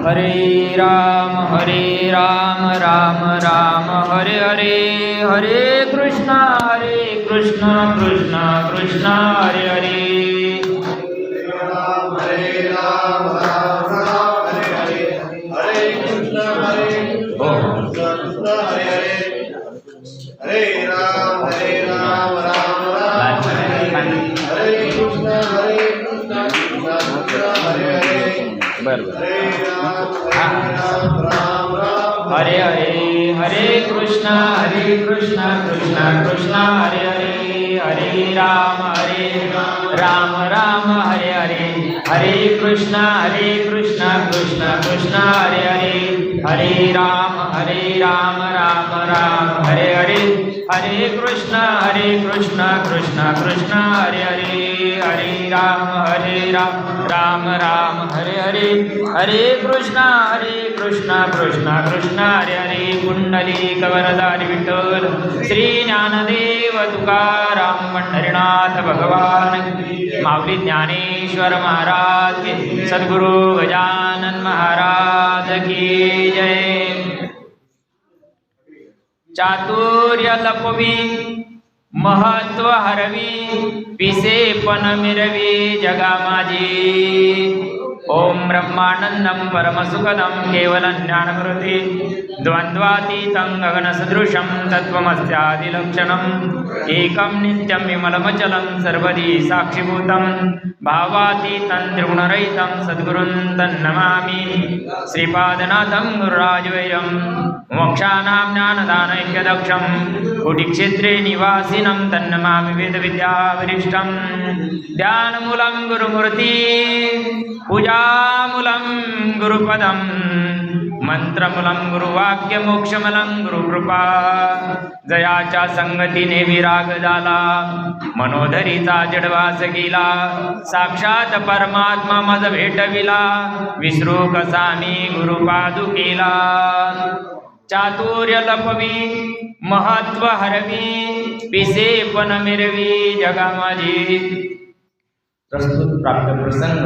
हरे राम राम राम हरे हरे, हरे कृष्णा कृष्णा कृष्णा हरे हरे। हरे हरे, हरे कृष्णा कृष्णा कृष्णा हरे हरे, हरे राम राम हरे हरे, हरे कृष्णा कृष्णा कृष्णा हरे हरे, हरे राम राम हरे हरे, हरे कृष्णा कृष्णा कृष्णा हरे हरे, हरे राम राम हरे हरे, हरे कृष्णा कृष्णा कृष्णा हरे हरे। कुंडलिक वरदारी विठ्ठल श्री ज्ञानदेव तुकाराम पंढरीनाथ भगवान की, माऊली ज्ञानेश्वर महाराज की, सद्गुरु गजानन महाराज की जय। चातुर्य लपवी महत्व हरवी, पिसे पण मिरवी जगा माझी। ओम ब्रह्मानंदं परमसुखदं केवलं ज्ञानमूर्ति, द्वंद्वातीतं गगनसदृशं तत्त्वमस्यादिलक्षणम्, एकं नित्यं विमलमचलं सर्वदी साक्षिभूतं, भावातीतं त्रिगुणरहितं सद्गुरुं तन्नमामि। श्रीपादनाथं गुरुराजवेयं मोक्षानां ज्ञानदानैक्यदक्षं, कुटिक्षेत्रे निवासिनं तन्नमामि वेदविद्यावरिष्ठं। ध्यानमूलं गुरुमूर्ति, पूजामूलं गुरुपदं, मंत्रमूलं गुरुवाक्य, मोक्षमूलं गुरुकृपा। जयाच्या संगतीने विराग झाला, मनोधरीचा जडवास गेला, साक्षात परमात्मा मज भेटविला, विसरू कसा मी गुरुपादुकेला। चातुर्य लपवी महत्व हरवी, पिसे पण मिरवी जगा माझी। प्रस्तुत प्राप्त प्रसंग,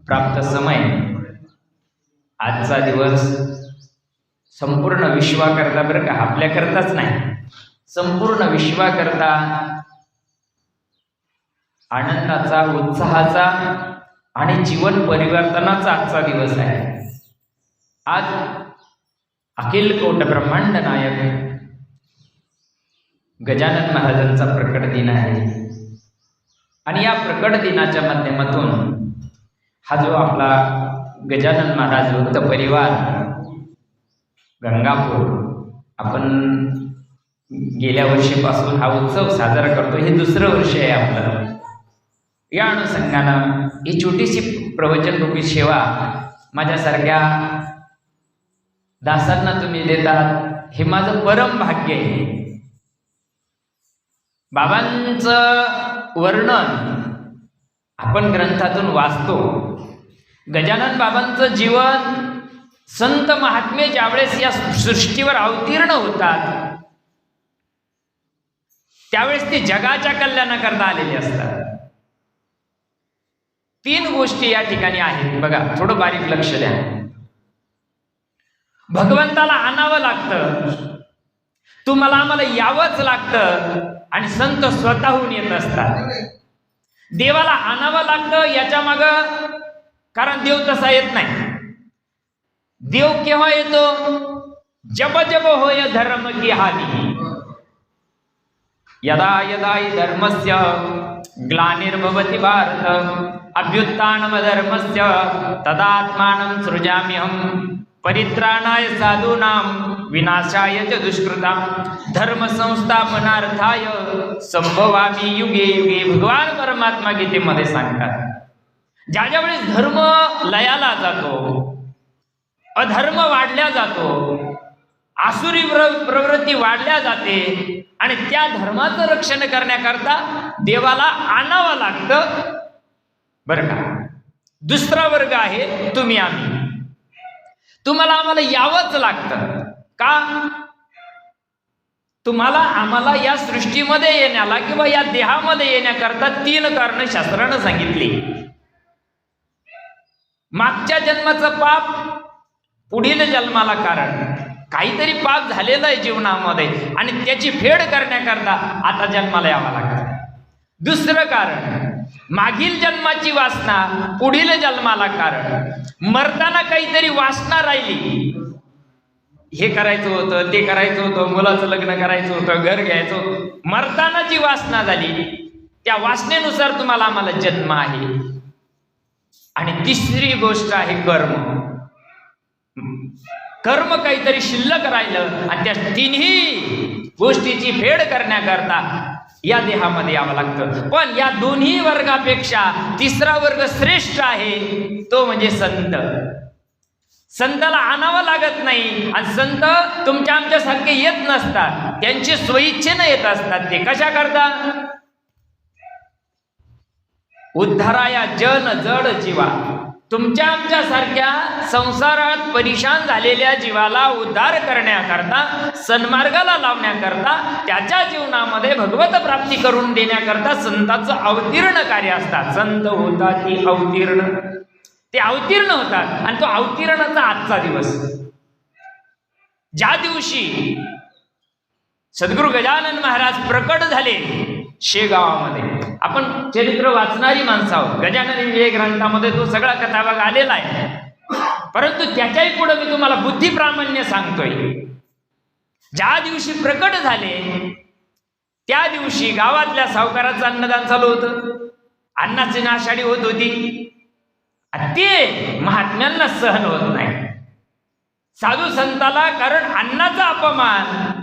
प्राप्त समय, आजचा दिवस संपूर्ण विश्वाकरता, बरं का, आपल्याकरताच नाही, संपूर्ण विश्वाकरता आनंदाचा, उत्साहाचा आणि जीवन परिवर्तनाचा आजचा दिवस आहे। आज अखिल कोट ब्रह्मांड नायक गजानन महाराजांचा प्रकट दिन आहे आणि या प्रकट दिनाच्या माध्यमातून हा जो आपला गजानन महाराज भक्त परिवार गंगापूर, आपण गेल्या वर्षीपासून हा उत्सव साजरा करतो, हे दुसरं वर्ष आहे आपलं। या अनुषंगानं ही छोटीशी प्रवचनरूपी सेवा माझ्यासारख्या दासांना तुम्ही देतात, हे माझं परम भाग्य आहे। बाबांचं वर्णन आपण ग्रंथातून वाचतो, गजानन बाबांचं जीवन, संत महात्मे ज्यावेळेस या सृष्टीवर अवतीर्ण होतात त्यावेळेस ते जगाच्या कल्याणाकरता आलेले असतात। 3 गोष्टी या ठिकाणी आहेत बघा, थोडं बारीक लक्ष द्या। भगवंताला आणावं लागतं, तुम्हाला आम्हाला यावंच लागतं, आणि संत स्वतःहून येत असतात। देवाला आणावं लागतं याच्या माग, कारण देव तसा येत नाही। देव केव्हा येतो? जब जब होय धर्म की हानी, यदा यदा हि धर्मस्य ग्लानिर्भवति भारत, अभ्युत्थानम धर्मस्य तदात्मानं सृजाम्यहं, परित्राणाय साधूनां विनाशाय च दुष्कृतां, धर्म संस्थापनार्थाय संभवामि युगे युगे। भगवान परमात्मा गीतेमध्ये सांगतात, ज्या वेळेस धर्म लयाला जातो, अधर्म वाढल्या जातो, आसुरी प्रवृत्ती वाढल्या जाते, आणि त्या धर्माचं रक्षण करण्याकरता देवाला आणावं लागतं, बरं का। दुसरा वर्ग आहे तुम्ही आम्ही, तुम्हाला आम्हाला यावंच लागतं का? तुम्हाला आम्हाला या सृष्टीमध्ये येण्याला किंवा या देहामध्ये येण्याकरता 3 कारणं शास्त्रानं सांगितली। मागच्या जन्माचं पाप पुढील जन्माला कारण. काहीतरी पाप झालेलं आहे जीवनामध्ये आणि त्याची फेड करण्याकरता आता जन्माला यावं लागतं. दुसरं कारण, मागील जन्माची वासना पुढील जन्माला कारण. मरताना काहीतरी वासना राहिली, हे करायचं होतं, ते करायचं होतं, मुलाचं लग्न करायचं होतं, घर घ्यायचं होतं. मरताना जी वासना झाली त्या वासनेनुसार तुम्हाला आम्हाला जन्म आहे. आणि तिसरी गोष्ट आहे कर्म. कर्म काहीतरी शिल्लक राहिलं आणि त्या तिन्ही गोष्टीची फेड करण्याकरता या देहामध्ये यावं लागतं. पण या दोन्ही वर्गापेक्षा तिसरा वर्ग श्रेष्ठ आहे, तो म्हणजे संत. संताला आणावं लागत नाही आणि संत तुमच्या आमच्यासारखे येत नसतात, त्यांची स्वइच्छेने येत असतात. ते कशा करता? उद्धाराया जन जड जीवा. तुमच्या आमच्या सारख्या संसारात परेशान झालेल्या जीवाला उद्धार करण्याकरता, सन्मार्गाला लावण्याकरता, त्याच्या जीवनामध्ये भगवत प्राप्ती करून देण्याकरता संतांचं अवतीर्ण कार्य असतात. संत होतात ती अवतीर्ण, ते अवतीर्ण होतात. आणि तो अवतीर्णाचा आजचा दिवस, ज्या दिवशी सद्गुरु गजानन महाराज प्रकट झाले शेगावामध्ये. आपण चरित्र वाचणारी माणसं आहोत. गजानन विजय ग्रंथामध्ये तो सगळा कथाभाग आलेला आहे. परंतु त्याच्याही पुढे मी तुम्हाला बुद्धिप्रामाण्य सांगतोय. ज्या दिवशी प्रकट झाले त्या दिवशी गावातल्या सावकाराचं अन्नदान चालू होतं. अन्नाची नाशाडी होत होती. ते महात्म्यांना सहन होत नाही, साधू संताला. कारण अन्नाचा अपमान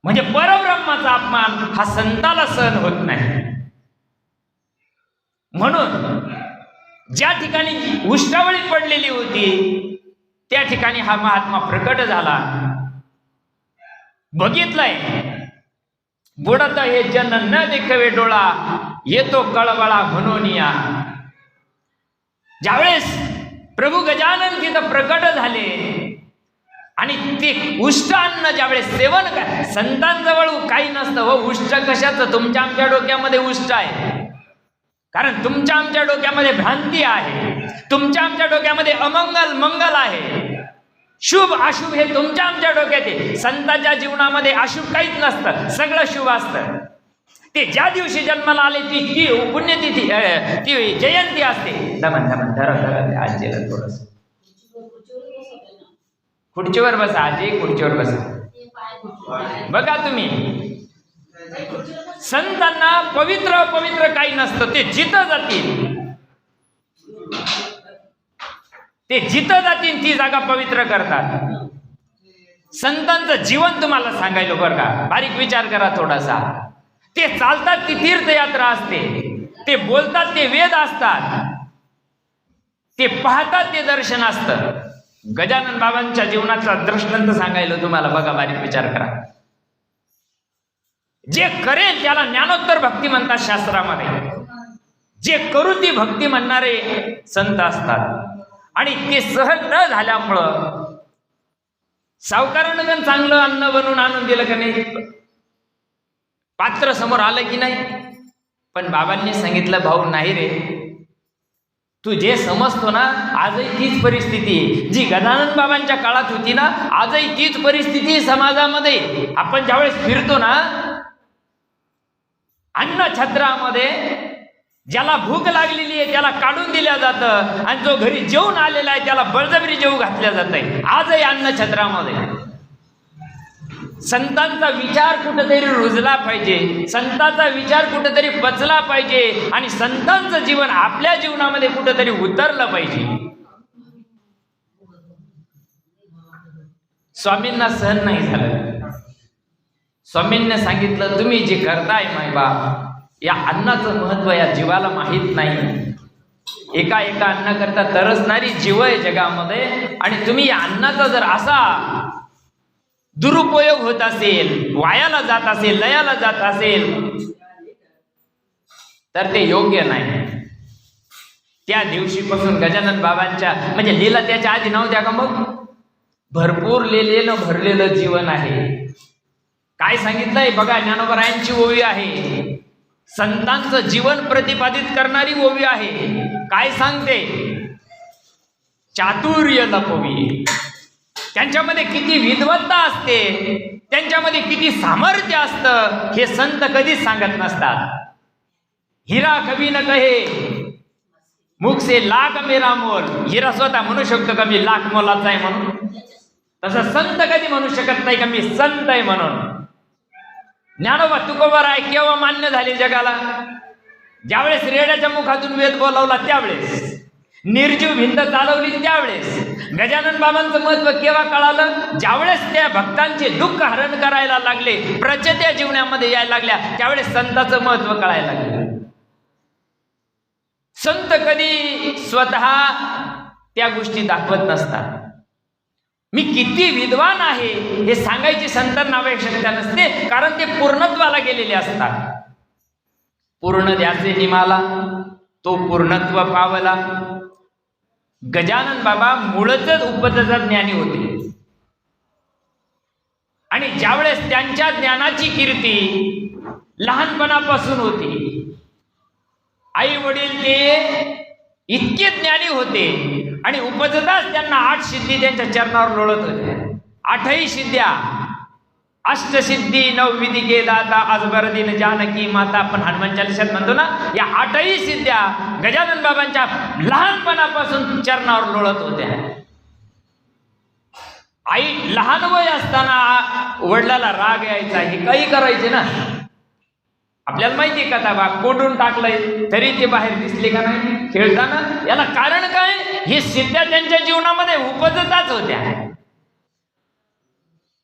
म्हणजे परब्रह्माचा अपमान हा संताला सहन होत नाही. म्हणून ज्या ठिकाणी उष्टावळी पडलेली होती त्या ठिकाणी हा महात्मा प्रकट झाला. बघितलंय, बुडत हे जन न देखवे डोळा, येतो कळवळा म्हणून या. ज्यावेळेस प्रभू गजानन तिथं प्रकट झाले आणि ते उष्ट अन्न ज्यावेळेस सेवन संतांजवळ काही नसतं. व उष्ट कशाचं? तुमच्या आमच्या डोक्यामध्ये उष्ट आहे. कारण तुमच्या आमच्या डोक्यामध्ये भ्रांती आहे, तुमच्या आमच्या डोक्यामध्ये अमंगल मंगल आहे, शुभ अशुभ हे तुमच्या आमच्या डोक्यात आहे. संतांच्या जीवनामध्ये अशुभ काहीच नसतं, सगळं शुभ असतं. ते ज्या दिवशी जन्माला आले ती पुण्यतिथी, ती जयंती असते. दमन दमन धरा आजीला थोडस खुर्चीवर बसा. आजी खुर्चीवर बसा. बघा तुम्ही, संतांना पवित्र पवित्र काही नसतं. ते जिथं जातील, ते जिथं जातील ती जागा पवित्र करतात. संतांचं जीवन तुम्हाला सांगायलो बरं का, बारीक विचार करा थोडासा. ते चालतात ती तीर्थयात्रा असते, ते बोलतात ते वेद असतात, ते पाहतात ते दर्शन असतं. गजानन बाबांच्या जीवनाचा दृष्टांत सांगायलो तुम्हाला. बघा, बारीक विचार करा. जे करेल त्याला ज्ञानोत्तर भक्ती म्हणतात शास्त्रामध्ये. जे करू ती भक्ती म्हणणारे संत असतात. आणि ते सहज न झाल्यामुळं सावकारानं चांगलं अन्न बनवून आणून दिलं का नाही, पात्र समोर आलं की नाही. पण बाबांनी सांगितलं, भाऊ नाही रे, तू जे समजतो ना, आजही तीच परिस्थिती आहे जी गजानन बाबांच्या काळात होती ना. आजही तीच परिस्थिती समाजामध्ये. आपण ज्यावेळेस फिरतो ना, अन्न छत्रामध्ये ज्याला भूक लागलेली आहे त्याला काढून दिल्या जातं आणि जो घरी जेवून आलेला आहे त्याला बळजबरी जेवू घातल्या जात आहे. आजही अन्न छत्रामध्ये संतांचा विचार कुठेतरी रुजला पाहिजे, संतांचा विचार कुठेतरी पचला पाहिजे आणि संतांचं जीवन आपल्या जीवनामध्ये कुठेतरी उतरलं पाहिजे. स्वामींना सहन नाही झालं. स्वामींनी सांगितलं, तुम्ही जे करताय मायबाप, या अन्नाचं महत्व या जीवाला माहीत नाही. एका एका अन्नाकरता तरसणारी जीव आहे जगामध्ये आणि तुम्ही या अन्नाचा जर असा दुरुपयोग होत असेल, वायाला जात असेल, लयाला जात असेल तर ते योग्य नाही. त्या दिवशीपासून गजानन बाबांच्या म्हणजे लीला त्याच्या आधी नव्हत्या का? मग भरपूर लिहिलेलं भरलेलं जीवन आहे. काय सांगितलंय बघा, ज्ञानोबरायांची ओवी आहे. संतांचं जीवन प्रतिपादित करणारी ओवी आहे. काय सांगते? चातुर्य लपवी. त्यांच्यामध्ये किती विद्वत्ता असते, त्यांच्यामध्ये किती सामर्थ्य असतं, हे संत कधीच सांगत नसतात. हिरा कवी न कहे मुख से लाख मेरा मोल. हिरा स्वतः म्हणू शकतो का मी लाख मोलाचा आहे म्हणून? तसं संत कधी म्हणू शकत नाही का मी संत आहे म्हणून. ज्ञानोबा तुकोबाराय केव्हा मान्य झाले जगाला? ज्यावेळेस रेड्याच्या मुखातून वेद बोलावला त्यावेळेस, निर्जीव भिंत चालवली त्यावेळेस. गजानन बाबांचं महत्व केव्हा कळालं? ज्यावेळेस त्या भक्तांचे दुःख हरण करायला लागले, प्रचत्या जीवनामध्ये यायला लागल्या, त्यावेळेस संतांचं महत्व कळायला लागलं. संत कधी स्वतः त्या गोष्टी दाखवत नसतात. मी किती विद्वान आहे हे सांगायची संतांना आवश्यकता नसते, कारण ते पूर्णत्वाला गेलेले असतात. पूर्ण ध्यासे निमाला तो पूर्णत्व पावला. गजानन बाबा मूळच उपतचा ज्ञानी होते आणि ज्यावेळेस त्यांच्या ज्ञानाची कीर्ती लहानपणापासून होती. आई वडील ते इतके ज्ञानी होते आणि उपजताच त्यांना 8 सिद्धी त्यांच्या चरणावर लोळत होत्या. 8ही सिद्ध्या, अष्टसिद्धी 9 विधी के दाता अजबर दिन जानकी माता. आपण हनुमान चालीसात म्हणतो ना, या 8ही सिद्ध्या गजानन बाबांच्या लहानपणापासून चरणावर लोळत होत्या. आई लहान वय असताना वडिलाला राग यायचा, हे काही करायचे ना. आपल्याला माहिती आहे का, बा कोंडून टाकलंय तरी ते बाहेर दिसले का नाही खेळताना? याला कारण काय? हे सिद्ध्या त्यांच्या जीवनामध्ये उपजताच होत्या.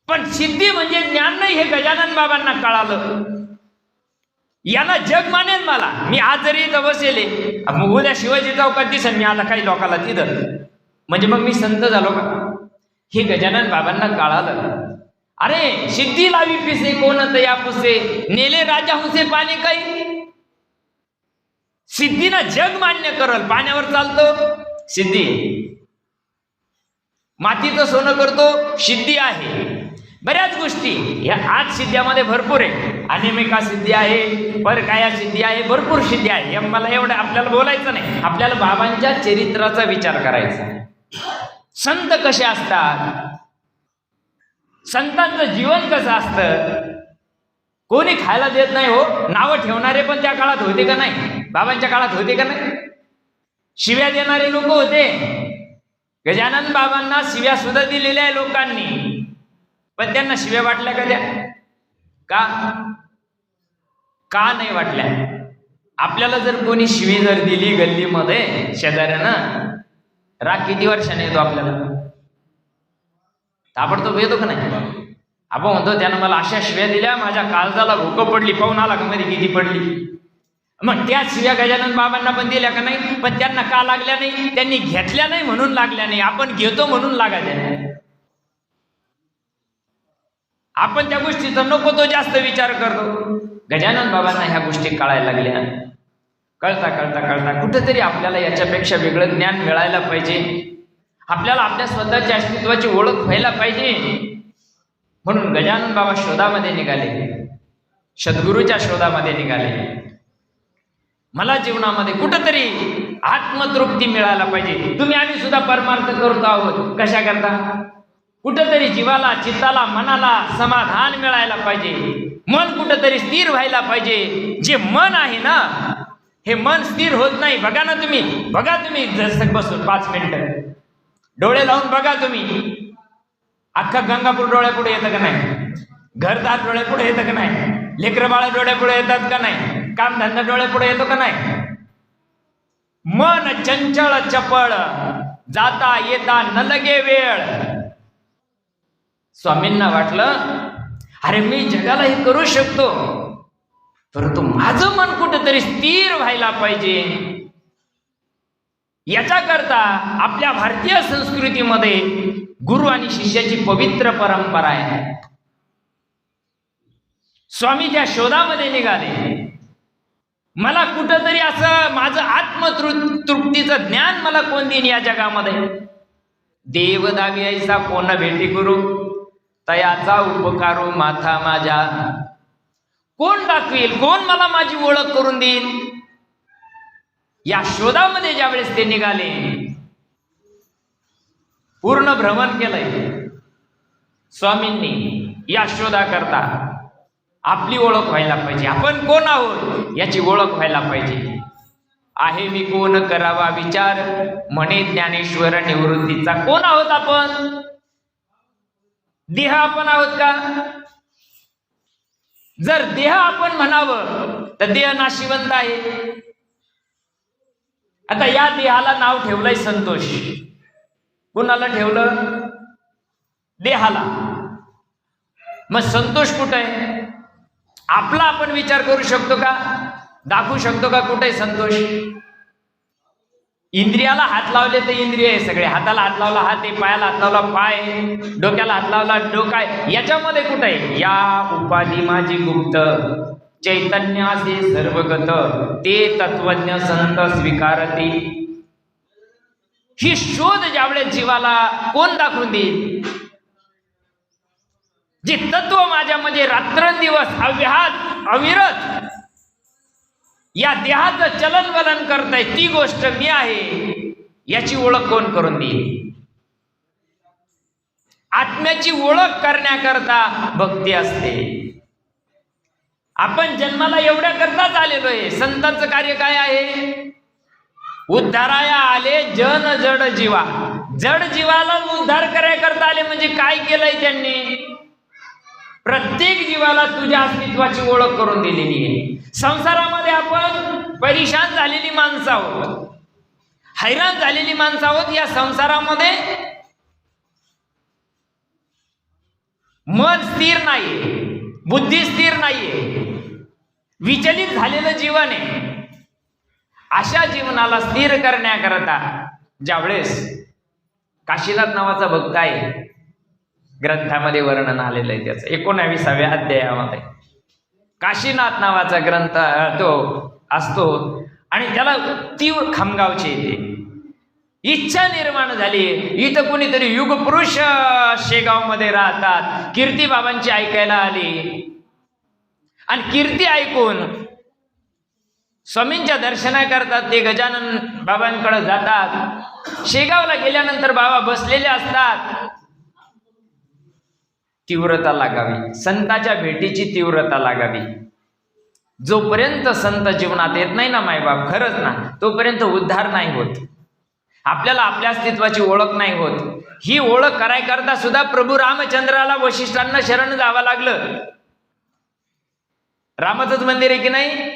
पण सिद्धी म्हणजे ज्ञान नाही हे गजानन बाबांना कळालं. याला जग मानेल मला, मी आज जरी इथं बसेले, मग उद्या शिवाजी चौकात दिसेल मी आता काही लोकांना तिथं, म्हणजे मग मी संत झालो का? हे गजानन बाबांना कळालं. अरे सिद्धी लावी पिसे कोण तया पुसे, नेले राजा हुसे पाणी काही. सिद्धीना जग मान्य करल. पाण्यावर चालतो सिद्धी, मातीचं सोनं करतो सिद्धी आहे. बऱ्याच गोष्टी या 8 सिद्ध्यामध्ये भरपूर आहे. अनिमिका सिद्धी आहे, परकाया सिद्धी आहे, भरपूर सिद्धी आहे. मला एवढं आपल्याला बोलायचं नाही, आपल्याला बाबांच्या चरित्राचा विचार करायचा. संत कसे असतात, संतांचं जीवन कसं असतं. कोणी खायला देत नाही हो, नावं ठेवणारे पण त्या काळात होते का नाही? बाबांच्या काळात होते का नाही? शिव्या देणारे लोक होते. गजानन बाबांना शिव्या सुद्धा दिलेल्या आहे लोकांनी, पण त्यांना शिव्या वाटल्या का? द्या का नाही वाटल्या? आपल्याला जर कोणी शिवी जर दिली गल्लीमध्ये शेजाऱ्यानं, राग किती वर्षाने येतो आपल्याला? ताबडतोब येतो का नाही? आपण म्हणतो त्यानं मला अशा शिव्या दिल्या, माझ्या काळजाला भोकं पडली. पाहून आला का मध्ये किती पडली? मग त्या शिव्या गजानन बाबांना पण दिल्या का नाही? पण त्यांना का लागल्या नाही? त्यांनी घेतल्या नाही म्हणून लागल्या नाही. आपण घेतो म्हणून लागायच्या. आपण त्या गोष्टीचा नको तो जास्त विचार करतो. गजानन बाबांना ह्या गोष्टी कळायला लागल्या. कळता कळता कळता कुठेतरी आपल्याला याच्यापेक्षा वेगळं ज्ञान मिळायला पाहिजे. आपल्याला आपल्या स्वतःच्या अस्तित्वाची ओळख व्हायला पाहिजे. म्हणून गजानन बाबा शोधामध्ये निघाले, सद्गुरूच्या शोधामध्ये निघाले. मला जीवनामध्ये कुठंतरी आत्मतृप्ती मिळायला पाहिजे. तुम्ही आम्ही सुद्धा परमार्थ करतो आहोत. कशा करता? कुठंतरी जीवाला, चित्ताला, मनाला समाधान मिळायला पाहिजे. मन कुठंतरी स्थिर व्हायला पाहिजे. जे मन आहे ना, हे मन स्थिर होत नाही. बघा ना तुम्ही, बघा तुम्ही जसं बसून 5 मिनिटं डोळे लावून बघा तुम्ही. अख्खा गंगापूर डोळ्यापुढे येतं का नाही? घरदार डोळ्यापुढे येतं का नाही? लेकरं बाळा डोळ्यापुढे येतात का नाही? कामधंदा डोळ्यापुढे येतो का नाही? मन चंचळ चपळ, जाता येता न लगे वेळ. स्वामींना वाटलं अरे मी जगाला हे करू शकतो, परंतु माझं मन कुठेतरी स्थिर व्हायला पाहिजे. याच्याकरता आपल्या भारतीय संस्कृतीमध्ये गुरु आणि शिष्याची पवित्र परंपरा आहे. स्वामी त्या शोधामध्ये निघाले. मला कुठंतरी असं माझं आत्मतृप्तीचं ज्ञान मला कोण देईन या जगामध्ये? देव दावी ऐसा कोण भेटी गुरु, तयाचा उपकारो माथा माझ्या. कोण दाखवेल, कोण मला माझी ओळख करून देईल? या शोधामध्ये ज्यावेळेस ते निघाले, पूर्ण भ्रमण केलंय स्वामींनी या शोधाकरता. आपली ओळख व्हायला पाहिजे, आपण कोण आहोत याची ओळख व्हायला पाहिजे. आहे मी कोण करावा विचार, म्हणे ज्ञानेश्वर निवृत्तीचा. कोण आहोत आपण? देह आपण आहोत का? जर देह आपण म्हणावं तर देह नाशिवंत आहे. आता या देहाला नाव ठेवलंय संतोष. कुणाला ठेवलं? देहाला. मग संतोष कुठे आहे? आपला आपण विचार करू शकतो का? दाखवू शकतो का कुठे संतोष? इंद्रियाला हात लावले तर इंद्रिय आहे सगळे. हाताला हात लावला हात आहे, पायाला हात लावला पाय आहे, डोक्याला हात लावला डोका आहे. याच्यामध्ये कुठे आहे? या उपाधी माझी गुप्त, चैतन्याचे सर्वगत, ते तत्वज्ञ संत स्वीकारती. ही शोध ज्यावेळेस जीवाला कोण दाखवून देईल? जे तत्व माझ्यामध्ये रात्रंदिवस अव्याहत अविरत या देहाचं चलन वलन करताय, ती गोष्ट मी आहे, याची ओळख कोण करून देईल? आत्म्याची ओळख करण्याकरता भक्ती असते. आपण जन्माला एवढ्या करताच आलेलो आहे. संतांचं कार्य काय आहे? उद्धाराया आले जन जड जीवा. जड जीवाला उद्धार करायकरता आले. म्हणजे काय केलंय त्यांनी? प्रत्येक जीवाला तुझ्या अस्तित्वाची ओळख करून दिलेली आहे. संसारामध्ये आपण परेशान झालेली माणसं आहोत, हैराण झालेली माणसं आहोत. या संसारामध्ये मन स्थिर नाहीये, बुद्धी स्थिर नाहीये, विचलित झालेलं जीवन आहे. अशा जीवनाला स्थिर करण्याकरता ज्यावेळेस काशीनाथ नावाचा भक्त आहे, ग्रंथामध्ये वर्णन आलेलं आहे त्याचं 19व्या अध्यायामध्ये. काशीनाथ नावाचा ग्रंथ तो असतो आणि त्याला तीव्र खामगावची येते इच्छा निर्माण झाली. इथं कोणीतरी युगपुरुष शेगावमध्ये राहतात, कीर्ती बाबांची ऐकायला आली आणि कीर्ती ऐकून स्वामींच्या दर्शनाकरता ते गजानन बाबांकडे जातात. शेगावला गेल्यानंतर बाबा बसलेले असतात. तीव्रता लागावी, संताच्या भेटीची तीव्रता लागावी. जोपर्यंत संत जीवनात येत नाही ना मायबाप, खरंच ना, तोपर्यंत उद्धार नाही होत. आपल्याला आपल्या अस्तित्वाची ओळख नाही होत. ही ओळख करायकरता सुद्धा प्रभू रामचंद्राला वशिष्ठांना शरण जावं लागलं. रामाचंच मंदिर आहे की नाही?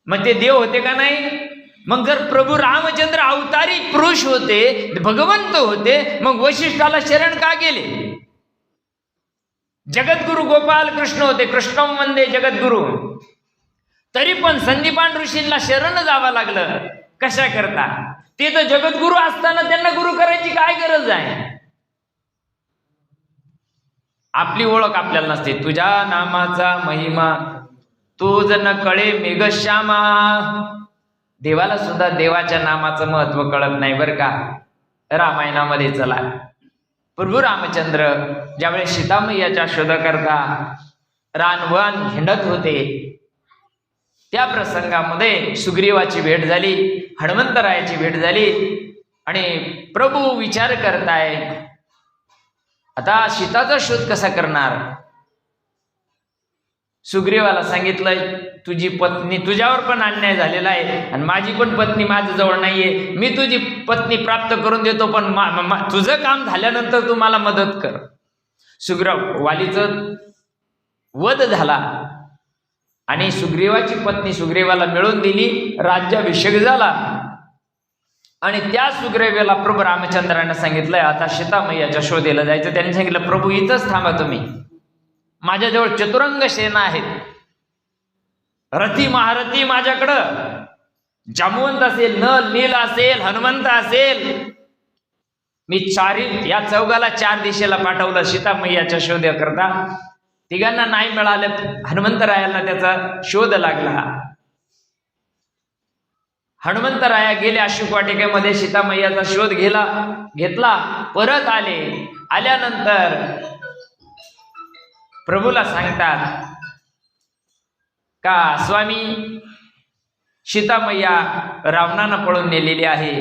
मग ते देव होते का नाही? मग जर प्रभू रामचंद्र अवतारी पुरुष होते, भगवंत होते, मग वशिष्ठाला शरण का गेले? जगद्गुरु गोपाल कृष्ण होते, कृष्ण वंदे जगद्गुरु. तरी पण संदीपान ऋषींना शरण जावं लागलं. कशा करता? ते तर जगद्गुरु असताना त्यांना गुरु करायची काय गरज आहे? आपली ओळख आपल्याला नसते. तुझ्या नामाचा महिमा तू जन कळे मेघश्यामा. देवाला सुद्धा देवाच्या नामाचं महत्व कळत नाही बरं का. रामायणामध्ये चला, प्रभू रामचंद्र ज्यावेळेस सीतामय्याच्या शोधाकरता रानवन हिंडत होते, त्या प्रसंगामध्ये सुग्रीवाची भेट झाली, हनुमंतरायाची भेट झाली आणि प्रभू विचार करताय आता सीताचा शोध कसा करणार. सुग्रीवाला सांगितलंय तुझी पत्नी, तुझ्यावर पण अन्याय झालेला आहे आणि माझी पण पत्नी माझ्याजवळ नाहीये. मी तुझी पत्नी प्राप्त करून देतो, पण तुझं काम झाल्यानंतर तू मला मदत कर. वालीचं वध झाला आणि सुग्रीवाची पत्नी सुग्रीवाला मिळवून दिली. राज्याभिषेक झाला आणि त्या सुग्रीवाला प्रभू रामचंद्राने सांगितलंय आता सीतामय्याच्या शोधेला जायचं. त्यांनी सांगितलं प्रभू इथंच थांबा तुम्ही, माझ्याजवळ चतुरंग सेना आहेत, रथी महारथी माझ्याकडं, जामवंत असेल, नल नील असेल, हनुमंत असेल. मी या चौघाला 4 दिशेला पाठवलं सीतामय्याच्या शोधाकरता. तिघांना नाही मिळालं. हनुमंतरायाला त्याचा शोध लागला. हनुमंतराया गेले अशोक वाटिकेमध्ये, सीतामय्याचा शोध घेतला, परत आले. आल्यानंतर प्रभूला सांगतात का स्वामी सीतामय्या रावणानं पळून नेलेली आहे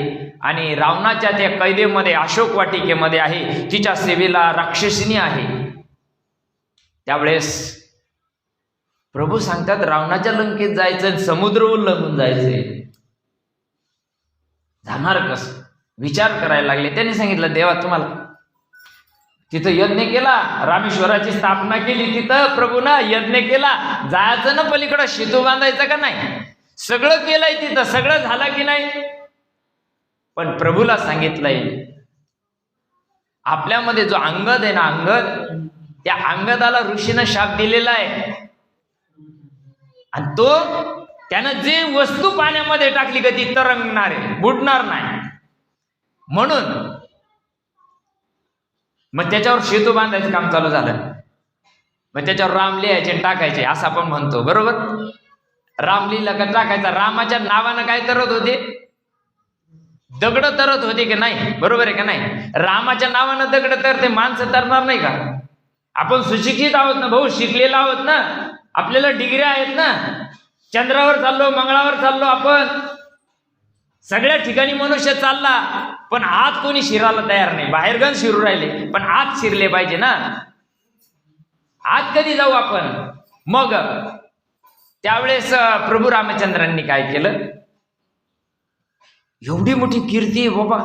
आणि रावणाच्या त्या कैदेमध्ये अशोक वाटिकेमध्ये आहे, तिच्या सेवेला राक्षसिनी आहे. त्यावेळेस प्रभू सांगतात रावणाच्या लंकेत जायचं, समुद्र उल्लंघून जायचंय, जाणार कसं? विचार करायला लागले. त्यांनी सांगितलं देवा तुम्हाला तिथं यज्ञ केला, रामेश्वराची स्थापना केली, तिथं प्रभूना यज्ञ केला, जायचं ना पलीकडं, शेतू बांधायचं का नाही? सगळं केलंय तिथं, सगळं झालं की नाही? पण प्रभूला सांगितलंय आपल्यामध्ये जो अंगद आहे ना, अंगद, त्या अंगदाला ऋषीनं शाप दिलेला आहे आणि तो त्यानं जे वस्तू पाण्यामध्ये टाकली का ती तरंगणार आहे, बुडणार नाही. म्हणून मग त्याच्यावर सेतू बांधायचं काम चालू झालं. मग त्याच्यावर राम लिहायचे टाकायचे असं आपण म्हणतो, बरोबर? राम लिहिला का टाकायचा. रामाच्या नावानं काय तरत होते? दगड तरत होते की नाही? बरोबर आहे का नाही? रामाच्या नावानं दगड तरते, माणसं तरणार नाही का? आपण सुशिक्षित आहोत ना भाऊ, शिकलेला आहोत ना, आपल्याला डिग्री आहेत ना, चंद्रावर चाललो, मंगळावर चाललो, आपण सगळ्या ठिकाणी मनुष्य चालला, पण आत कोणी शिरायला तयार नाही. बाहेरगण शिरू राहिले, पण आत शिरले पाहिजे ना. आत कधी जाऊ आपण? मग त्यावेळेस प्रभू रामचंद्रांनी काय केलं, एवढी मोठी कीर्ती बाबा,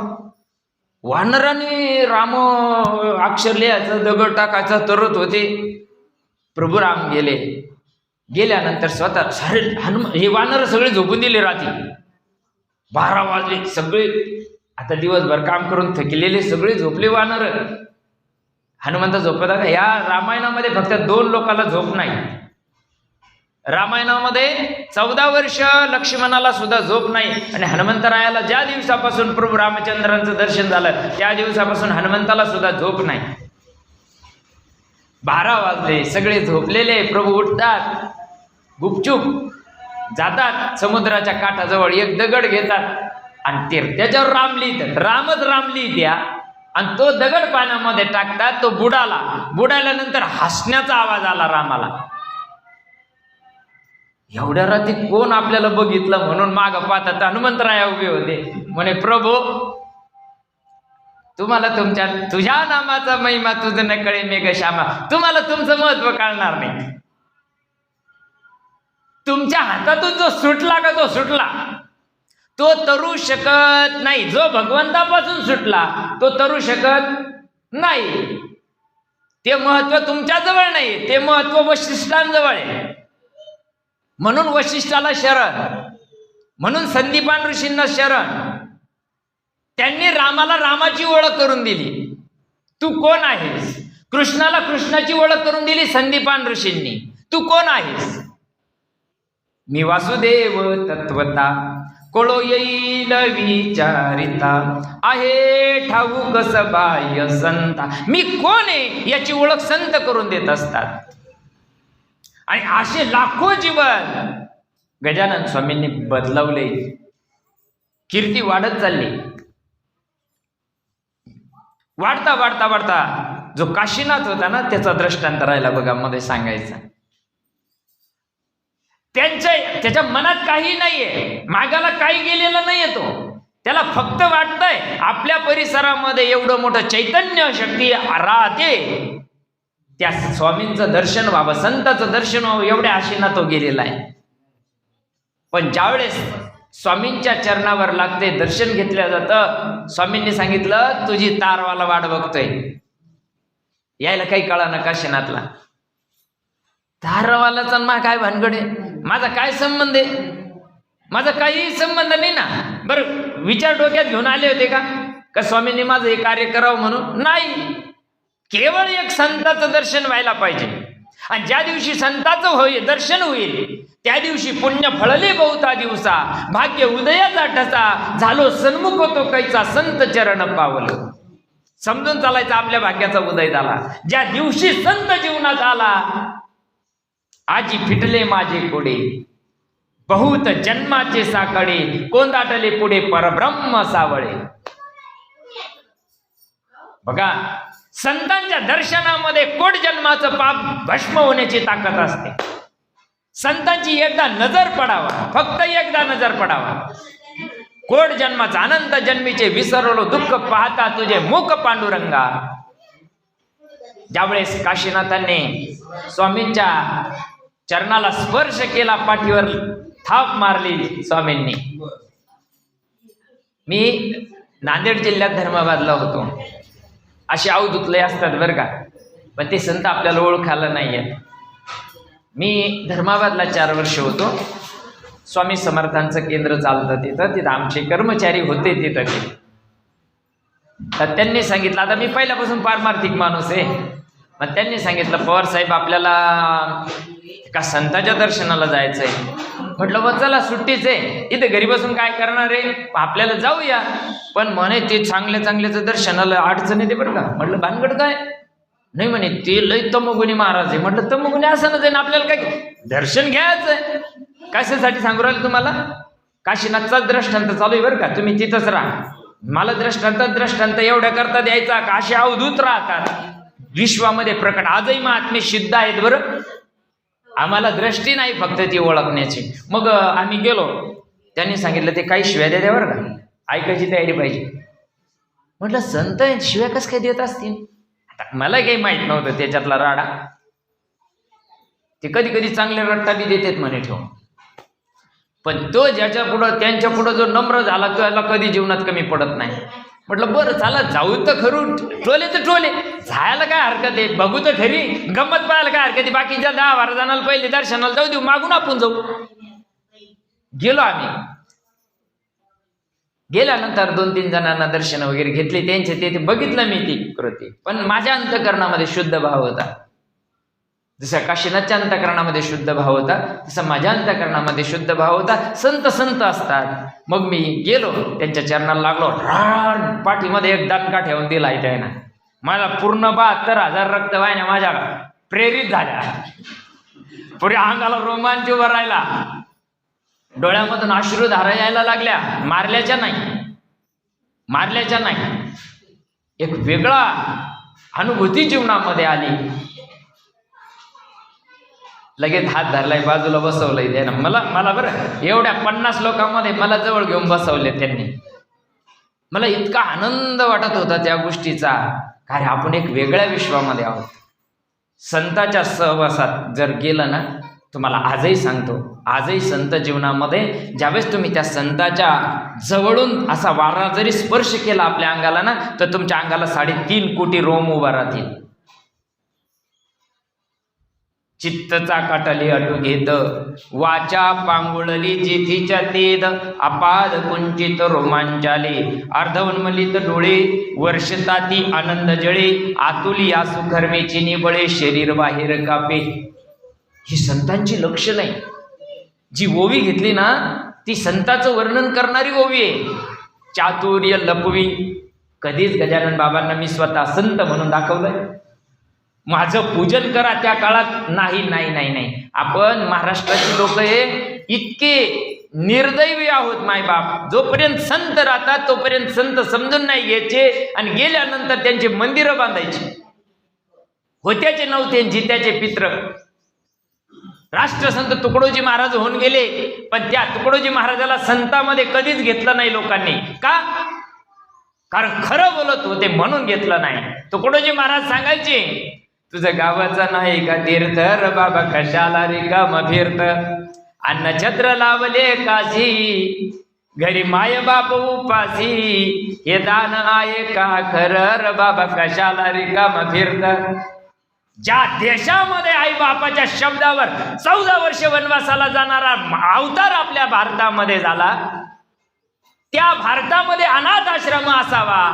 वानराने राम अक्षर लिहायचं, दगड टाकायचं तरत होते. प्रभू राम गेले, गेल्यानंतर स्वतः सारे हे वानर सगळे झोपून दिले. रात्री 12 वाजले, सगळे आता दिवसभर काम करून थकलेले सगळे झोपले वानर. हनुमंत झोपत का? या रामायणामध्ये फक्त 2 लोकांना झोप नाही. रामायणामध्ये 14 वर्ष लक्ष्मणाला सुद्धा झोप नाही आणि हनुमंतरायाला ज्या दिवसापासून प्रभू रामचंद्रांचं दर्शन झालं त्या दिवसापासून हनुमंताला सुद्धा झोप नाही. 12 वाजले, सगळे झोपलेले. प्रभू उठतात, गुपचूप जातात समुद्राच्या काठाजवळ, एक दगड घेतात आणि त्याच्यावर राम लिहितात. रामच राम लिहित्या आणि तो दगड पाण्यामध्ये टाकतात. तो बुडाला. बुडाल्यानंतर हसण्याचा आवाज आला रामाला. एवढ्या रात्री कोण आपल्याला बघितलं म्हणून माग पाहतात. हनुमंतराया उभे होते, म्हणे प्रभू तुम्हाला तुझ्या नामाचा महिमा तुझं न कळे मेघ श्यामा, तुम्हाला तुमचं महत्व कळणार नाही. तुमच्या हातातून जो सुटला का तो सुटला, तो तरू शकत नाही. जो भगवंतापासून सुटला तो तरू शकत नाही. ते महत्व तुमच्या जवळ नाही, ते महत्व वशिष्ठांजवळ आहे. म्हणून वशिष्ठाला शरण, म्हणून संदीपान ऋषींना शरण. त्यांनी रामाला रामाची ओळख करून दिली. तू कोण आहेस? कृष्णाला कृष्णाची ओळख करून दिली संदीपान ऋषींनी. तू कोण आहेस? मी वासुदेव तत्वता, कोळो येईल विचारिता, आहे ठाऊक सबाह्य संता. मी कोण आहे याची ओळख संत करून देत असतात. आणि असे लाखो जीवन गजानन स्वामींनी बदलवले. कीर्ती वाढत चालली. वाढता वाढता वाढता जो काशीनाथ होता ना, त्याचा दृष्टांत राहिला बघा मध्ये सांगायचा. त्याच्या मनात काही नाहीये, मागाला काही गेलेलं नाहीये. त्याला फक्त वाटतंय आपल्या परिसरामध्ये एवढं मोठं चैतन्य शक्ती राहते, त्या स्वामींचं दर्शन व्हावं, संताचं दर्शन व्हावं, एवढ्या आशेनं तो गेलेला आहे. पण ज्यावेळेस स्वामींच्या चरणावर लागते, दर्शन घेतलं जातं, स्वामींनी सांगितलं तुझी तारवाला वाट बघतोय. यायला काही कळा ना काशीनाथला. तारवालाचा मा काय भानगड आहे, माझा काय संबंध आहे? माझा काही संबंध नाही ना. बरं विचार डोक्यात घेऊन आले होते का स्वामींनी माझं हे कार्य करावं म्हणून? नाही. केवळ एक संताचं दर्शन व्हायला पाहिजे. आणि ज्या दिवशी संताचं दर्शन होईल त्या दिवशी पुण्य फळले बहुता दिवसा, भाग्य उदयाचा ठसा, झालो सन्मुख तो कैचा संत चरण पावलं. समजून चालायचं आपल्या भाग्याचा उदय झाला ज्या दिवशी संत जीवनात आला. आजी फिटले माझे कोडे, बहुत जन्माचे साकडे, कोंदाटले पुढे परब्रह्म सावळे. बघा, संतांच्या दर्शनामध्ये कोट जन्माचं पाप भस्म होण्याची ताकद असते. संतांची एकदा नजर पडावा, फक्त एकदा नजर पडावा. कोट जन्माचा अनंत जन्मीचे विसरलो दुःख पाहता तुझे मुख पांडुरंगा. ज्यावेळेस काशीनाथांनी स्वामींच्या चरणाला स्पर्श केला, पाठीवर थाप मारली स्वामींनी. मी नांदेड जिल्ह्यात धर्माबादला होतो. असे अवधूत लय असतात बरं का, पण ते संत आपल्याला ओळखायला नाहीये. मी धर्माबादला 4 वर्ष होतो. स्वामी समर्थांचं केंद्र चालतं तिथं आमचे कर्मचारी होते तिथं ते. तर त्यांनी सांगितलं, आता मी पहिल्यापासून पारमार्थिक माणूस आहे, मग त्यांनी सांगितलं पवार साहेब आपल्याला का संतांच्या दर्शनाला जायचंय. म्हटलं बघ चला सुट्टीच आहे, इथे घरी बसून काय करणार आहे, आपल्याला जाऊया. पण म्हणे ते चांगल्याचं दर्शनाला अडचण येते बरं का. म्हटलं भानगड काय. नाही म्हणे ते लय तमोगुणी महाराज आहे. म्हटलं तमोगुणी असं नसेल, आपल्याला काय दर्शन घ्यायचंय. कशासाठी सांगू राहिले तुम्हाला, काशीनाथचा दृष्टांत चालू आहे बरं का, तुम्ही तिथंच राहा. मला दृष्टांत एवढ्या करता द्यायचा का, असे अवधूत राहतात विश्वामध्ये प्रकट. आजही महात्मे सिद्ध आहेत बरं, आम्हाला दृष्टी नाही फक्त ती ओळखण्याची. मग आम्ही गेलो, त्यांनी सांगितलं ते काही शिव्या द्या बरं का, ऐकायची तयारी पाहिजे. म्हटलं संत शिव्या कसं काय देत असतील. आता मला काही माहित नव्हतं त्याच्यातला राडा. ते कधी कधी चांगले रट्टा बी देतात म्हणे ठेवून, पण तो ज्याच्या पुढं त्यांच्या पुढं जो नम्र झाला तो याला कधी जीवनात कमी पडत नाही. म्हटलं बरं चला जाऊ तर खरून, टोले तर टोले, जायला काय हरकत आहे, बघू तर खरी, गंमत पाहायला काय हरकत आहे. बाकीच्या 10-12 जणांना पहिले दर्शनाला जाऊ देऊ, मागून आपण जाऊ. गेलो आम्ही. गेल्यानंतर 2-3 जणांना दर्शन वगैरे घेतले त्यांचे, ते बघितलं मी ती कृती. पण माझ्या अंतकरणामध्ये शुद्ध भाव होता. जसं काशीनाथच्या अंतकरणामध्ये शुद्ध भाव होता, तसं माझ्या अंतकरणामध्ये शुद्ध भाव होता. संत असतात. मग मी गेलो त्यांच्या चरणाला लागलो, राड पाठीमध्ये एक दणका ठेवून दिला आहे त्यानं. मला पूर्ण 72,000 रक्तवाहिन्या माझ्या प्रेरित झाल्या. पुऱ्या अंगाला रोमांच उभा राहिला, डोळ्यामधून अश्रुधारा यायला लागल्या. मारल्याच्या नाही, एक वेगळा अनुभूती जीवनामध्ये आली. लगेच हात धरलाय, बाजूला बसवलंय त्यानं. मला बरं एवढ्या 50 लोकांमध्ये मला जवळ घेऊन बसवले त्यांनी. मला इतका आनंद वाटत होता त्या गोष्टीचा, कारण आपण एक वेगळ्या विश्वामध्ये आहोत. संताच्या सहवासात जर गेलं ना, तुम्हाला आजही सांगतो, आजही संत जीवनामध्ये ज्यावेळेस तुम्ही त्या संताच्या जवळून असा वारा जरी स्पर्श केला आपल्या अंगाला ना, तर तुमच्या अंगाला 3.5 कोटी रोम उभा राहतील. चित्तचा काटली अटू घेत, वाचा पांगुळली जेथीच्या तेद, अपाद कुंचित रोमांचाले, अर्धवन्मलित डोळे, वर्षताती आनंद जळे, आतुली आसू खर्मेची निबळे, शरीर बाहेर कापे. ही संतांची लक्षणं आहे. जी ओवी घेतली ना, ती संतांचं वर्णन करणारी ओवी आहे. चातुर्य लपवी. कधीच गजानन बाबांना मी स्वतः संत म्हणून दाखवलंय, माझं पूजन करा त्या काळात नाही. आपण महाराष्ट्राची लोक हे इतके निर्दैवी आहोत मायबाप. जोपर्यंत संत राहतात तोपर्यंत संत समजून नाही घ्यायचे, आणि गेल्यानंतर त्यांचे मंदिरं बांधायचे. होत्याचे नव्हते जित्याचे पित्र. राष्ट्रसंत तुकडोजी महाराज होऊन गेले, पण त्या तुकडोजी महाराजाला संतांमध्ये कधीच घेतलं नाही लोकांनी. का? कारण खरं बोलत होते म्हणून घेतलं नाही. तुकडोजी महाराज सांगायचे, तुझं गावाचा नाही का तीर्थ, र बाबा कशाला रिकाम फिरत, अन्न छत्र लावले काशी, घरी माय बाप उपासी, हे दान आहे का खरं, र बाबा कशाला रिकाम फिरत. ज्या देशामध्ये आई बापाच्या शब्दावर 14 वर्ष वनवासाला जाणारा अवतार आपल्या भारतामध्ये झाला, त्या भारतामध्ये अनाथ आश्रम असावा,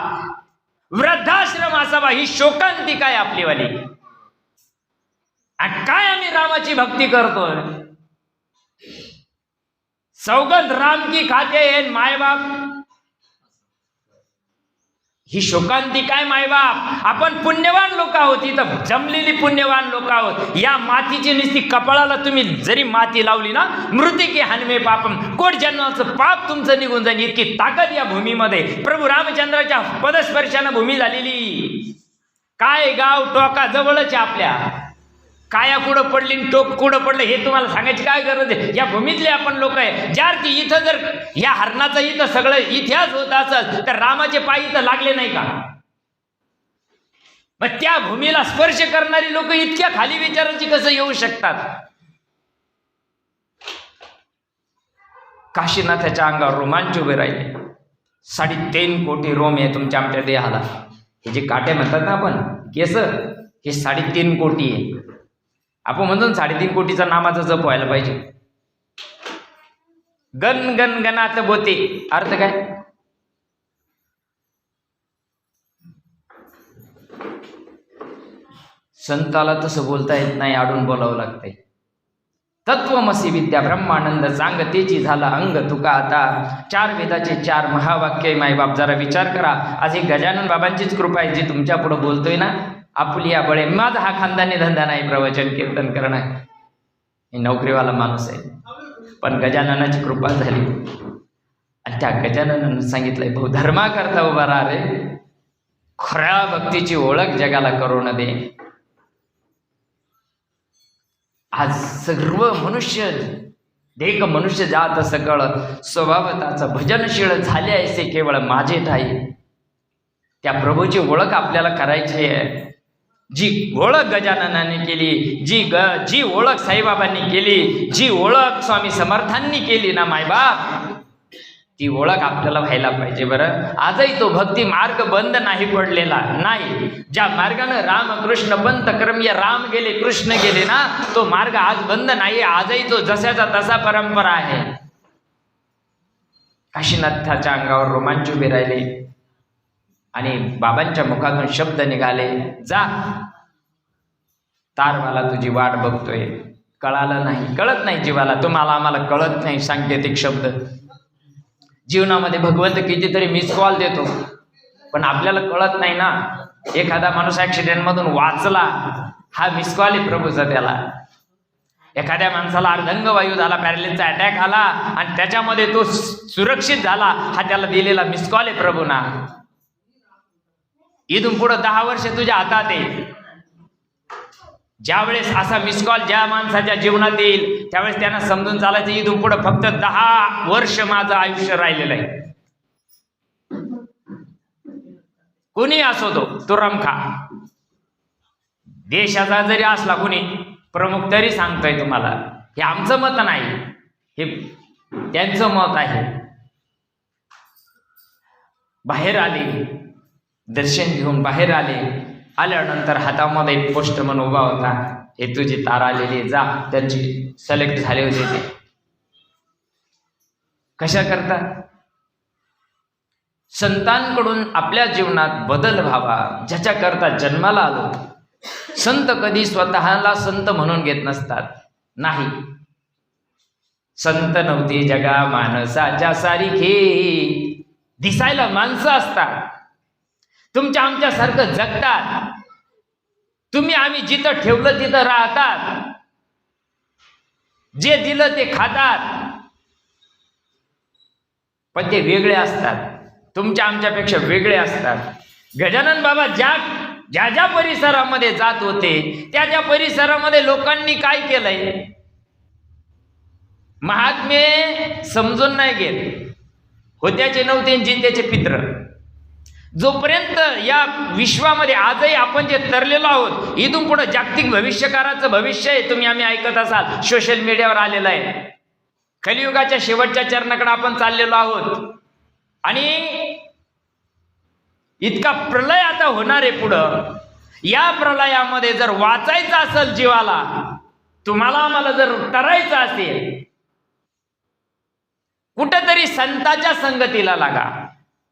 वृद्धाश्रम असावा, ही शोकांतिका आहे आपलीवाली. आणि काय आम्ही रामाची भक्ती करतोय, सौगंध राम की खाते हे मायबाप, ही शोकांतिका आहे मायबाप. आपण पुण्यवान लोक आहोत, इथं जमलेली पुण्यवान लोक आहोत. या मातीची नुसती कपाळाला तुम्ही जरी माती लावली ना, मृतिके हनमे पापम, कोट जन्माचं पाप तुमचं निघून जाईल. इतकी ताकद या भूमीमध्ये. प्रभू रामचंद्राच्या पदस्पर्शानं भूमी झालेली. काय गाव टोका जवळच आपल्या, काया कुठं पडली टोक कुठं पडलं हे तुम्हाला सांगायची काय गरज आहे? या भूमीतले आपण लोक आहे. ज्या अर्थी इथं जर या हरणाचं इथं सगळं इतिहास होत असत तर रामाचे पाय इथं लागले नाही का? मग त्या भूमीला स्पर्श करणारी लोक इतक्या खाली विचारांची कसं येऊ शकतात? काशीनाथाच्या अंगावर रोमांच उभे राहिले. 3.5 कोटी रोम आहे तुमच्या आमच्या देहाला. हे जे काटे म्हणतात ना आपण केस, हे 3.5 कोटी आहे. आपण म्हणतो 3.5 कोटीचा नामाचा जप व्हायला पाहिजे. गण गण गणात बोते अर्थ काय? संताला तसं बोलता येत नाही, आडून बोलावं लागतंय. तत्वमसी विद्या ब्रह्मानंद सांगतेची झाला अंग तुका आता. 4 वेदाचे 4 महावाक्य. मायबाप जरा विचार करा. आज ही गजानन बाबांचीच कृपा आहे जी तुमच्या पुढे बोलतोय ना. आपली या बळे माझा हा खानदानी धंदा नाही प्रवचन कीर्तन करणं. मी नोकरीवाला माणूस आहे, पण गजाननाची कृपा झाली आणि त्या गजाननानं सांगितलंय भाऊ धर्मा करता उभा राहा रे. खऱ्या भक्तीची ओळख जगाला करून दे. आज सर्व मनुष्य देख मनुष्य जात सकळ स्वभावताचं भजनशील झाले ऐसे केवळ माझे ठाई. त्या प्रभूची ओळख आपल्याला करायची आहे. जी ओळख गजाननाने केली, जी ओळख साईबाबांनी केली, जी ओळख स्वामी समर्थांनी केली ना मायबाप, ती ओळख आपल्याला व्हायला पाहिजे. बरं आजही तो भक्ती मार्ग बंद नाही पडलेला नाही. ज्या मार्गानं रामकृष्ण पंथ क्रमीय राम गेले कृष्ण गेले ना, तो मार्ग आज बंद नाही. आजही तो जशाचा तसा परंपरा आहे. काशीनाथाच्या अंगावर रोमांच उभे राहिले आणि बाबांच्या मुखातून शब्द निघाले, जा तारवाला तुझी वाट बघतोय. कळालं नाही, कळत नाही जीवाला. तुम्हाला आम्हाला कळत नाही सांकेतिक शब्द. जीवनामध्ये भगवंत कितीतरी मिस कॉल देतो, पण आपल्याला कळत नाही ना. एखादा माणूस ऍक्सिडेंटमधून वाचला, हा मिस कॉल आहे प्रभूचा त्याला. एखाद्या माणसाला अर्धंगवायू झाला, पॅरालिसचा अटॅक आला आणि त्याच्यामध्ये तो सुरक्षित झाला, हा त्याला दिलेला मिस कॉल आहे प्रभूना. इथून पुढे 10 वर्ष तुझ्या हातात आहे. ज्यावेळेस असा मिस कॉल ज्या माणसाच्या जीवनात येईल त्यावेळेस त्यांना समजून चालायचं इथून पुढे फक्त 10 वर्ष माझं आयुष्य राहिलेलं आहे. कुणी असो तो रमखा देशाचा जरी असला कुणी प्रमुख तरी सांगतोय तुम्हाला हे आमचं मत नाही, हे त्यांचं मत आहे. बाहेर आले, दर्शन घेऊन बाहेर आल्यानंतर हातामध्ये पोस्टमन उभा होता. हे तुझी तार आलेली, जा. त्यांची सिलेक्ट झाले होते ते. कशा करता? संतांकडून आपल्या जीवनात बदल व्हावा, ज्याच्या करता जन्माला आलो. संत कधी स्वतःला संत म्हणून घेत नसतात. नाही, संत नव्हती जगा माणसाच्या सारखी. दिसायला माणसं असतात, तुमच्या आमच्यासारखं जगतात. तुम्ही आम्ही जिथं ठेवलं तिथं राहतात, जे दिलं ते खातात, पण ते वेगळे असतात. तुमच्या आमच्यापेक्षा वेगळे असतात. गजानन बाबा ज्या ज्या परिसरामध्ये जात होते त्या परिसरामध्ये लोकांनी काय केलंय? महात्मे समजून नाही घेत. होत्याचे नव्हते जिंत्याचे पित्र. जोपर्यंत या विश्वामध्ये आजही आपण जे तरलेलो आहोत, इथून पुढे जागतिक भविष्यकाराचं भविष्य आहे. तुम्ही आम्ही ऐकत असाल, सोशल मीडियावर आलेलं आहे. कलियुगाच्या शेवटच्या चरणाकडे आपण चाललेलो आहोत आणि इतका प्रलय आता होणार आहे पुढं. या प्रलयामध्ये जर वाचायचं असेल जीवाला, तुम्हाला आम्हाला जर करायचं असेल, कुठंतरी संतांच्या संगतीला लागा,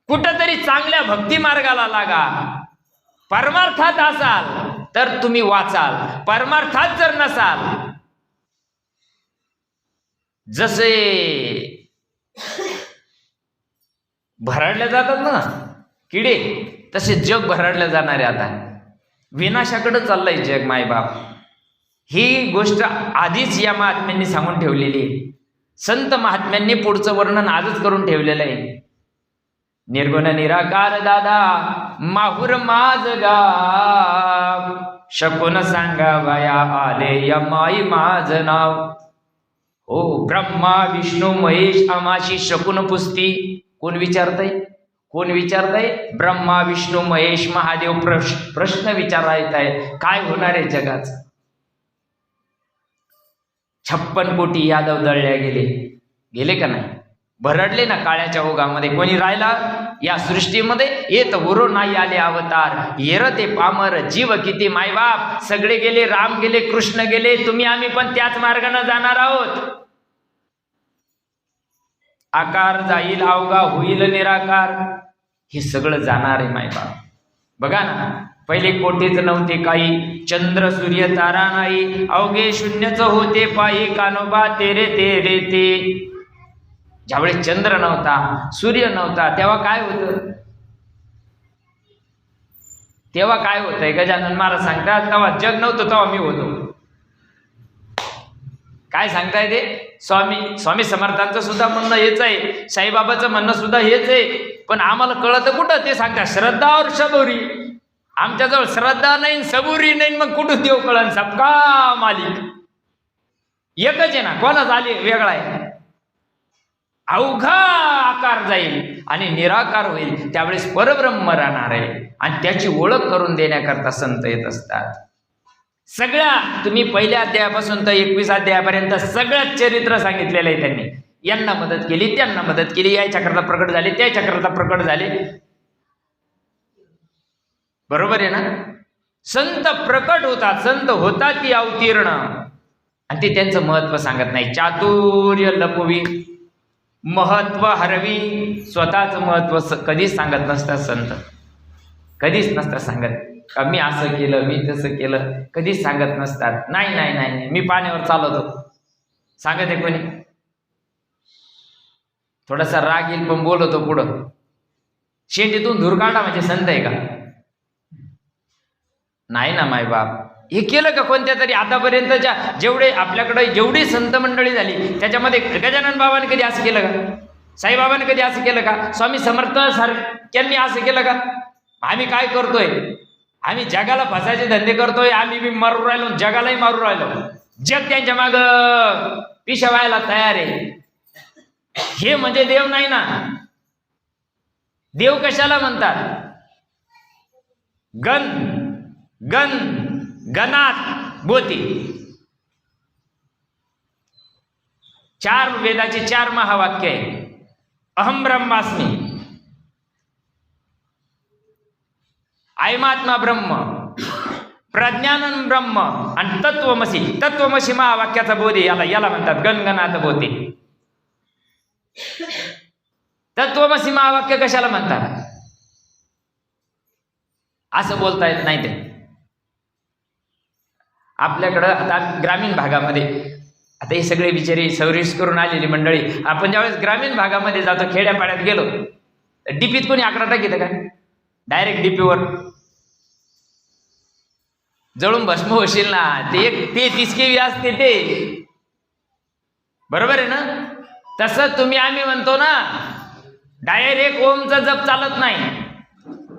कुठंतरी चांगल्या भक्ती मार्गाला लागा. परमार्थात असाल तर तुम्ही वाचाल, परमार्थात जर नसाल, जसे भरडले जातात ना किडे, तसे जग भरडले जाणारे आता विनाशाकडे चाललंय जग. मायबाप, ही गोष्ट आधीच या महात्म्यांनी सांगून ठेवलेली आहे. संत महात्म्यांनी पुढचं वर्णन आजच करून ठेवलेलं आहे. निर्गुण निराकार दादा माहुर माझ गाव, शकून सांगावया आले यमाई माझ नाव. हो, ब्रह्मा विष्णू महेश आमाशी शकून पुसती. कोण विचारतय? कोण विचारतय? ब्रह्मा विष्णू महेश महादेव प्रश्न विचारायत आहे, काय होणार आहे जगाचं. 56 कोटी यादव दळल्या गेले का नाही? भरडले ना काळ्याच्या ओघामध्ये. कोणी राहिला या सृष्टीमध्ये? येत उरो नाही आले अवतार, येर ते पामर जीव किती मायबाप. सगळे गेले, राम गेले, कृष्ण गेले, तुम्ही आम्ही पण त्याच मार्गाने जाणार आहोत. आकार जाईल अवघा होईल निराकार, हे सगळं जाणार आहे मायबाप. बघा ना, पहिले कोटीच नव्हते काही, चंद्र सूर्य तारा नाही, अवघे शून्यच होते पायी कानोबा तेरे तेरे ते. ज्यावेळेस चंद्र नव्हता, सूर्य नव्हता, तेव्हा काय होतं? तेव्हा काय होतंय? गजानन महाराज सांगतात, तेव्हा जग नव्हतं, तेव्हा मी होतो. काय सांगताय ते? स्वामी समर्थांचं सुद्धा म्हणणं हेच आहे, साईबाबाचं म्हणणं सुद्धा हेच आहे. पण आम्हाला कळतं कुठं? ते सांगतात श्रद्धा और सबुरी. आमच्याजवळ श्रद्धा नाही, सबुरी नाही, मग कुठून देव कळण? सबका मालिक एकच आहे ना, कोणाच आली वेगळा आहे. अवघा आकार जाईल आणि निराकार होईल, त्यावेळेस परब्रह्म राहणार आहे आणि त्याची ओळख करून देण्याकरता संत येत असतात. सगळ्या तुम्ही पहिल्या अध्यायापासून तर 21 अध्यायापर्यंत सगळं चरित्र सांगितलेलं आहे त्यांनी. यांना मदत केली, त्यांना मदत केली, याच्याकरता प्रकट झाले, त्याच्याकरता प्रकट झाले. बरोबर आहे ना? संत प्रकट होतात, संत होतात ती अवतीर्ण, आणि ते त्यांचं महत्व सांगत नाही. चातुर्य लपवी, महत्व हरवी, स्वतःच महत्व कधीच सांगत नसतात संत. कधीच नसतात सांगत का मी असं केलं, मी तसं केलं, कधीच सांगत नसतात. नाही नाही नाही, मी पाण्यावर चालवतो सांगत आहे कोणी? थोडासा राग येईल पण बोलतो पुढं. शेतीतून धूर काढा म्हणजे संत आहे का? नाही ना मायबाप. हे केलं का कोणत्या तरी आतापर्यंतच्या जेवढे आपल्याकडे जेवढी संत मंडळी झाली त्याच्यामध्ये गजानन बाबांनी कधी असं केलं का? साईबाबांनी कधी असं केलं का? स्वामी समर्थ सारख्यांनी असं केलं का? आम्ही काय करतोय? आम्ही जगाला फसायचे धंदे करतोय, आम्ही बी मारू राहिलो, जगालाही मारू राहिलो. जग त्यांच्या माग पिशा व्हायला तयार आहे. हे म्हणजे देव नाही ना. देव कशाला म्हणतात? गण गण गणात बोती. 4 वेदाची 4 महावाक्य आहे. अहम ब्रह्मास्मी, आयमात्मा ब्रह्म, प्रज्ञानन ब्रह्म आणि तत्वमसी. तत्वमसी महावाक्याचा बोध आहे, याला म्हणतात गणगणात बोधी. तत्वमसी महावाक्य कशाला म्हणतात? असं बोलता येत नाही ते. आपल्याकडं आता ग्रामीण भागामध्ये, आता हे सगळे बिचारी सर्व्हिस करून आलेली मंडळी, आपण ज्यावेळेस ग्रामीण भागामध्ये जातो, खेड्यापाड्यात गेलो, डीपीत कोणी आकडा टाकीत का? डायरेक्ट डीपीवर जळून भस्म होशील ना. ते 30 केवी असते ते. बरोबर आहे ना? तसं तुम्ही आम्ही म्हणतो ना, डायरेक्ट ओमचा जप चालत नाही.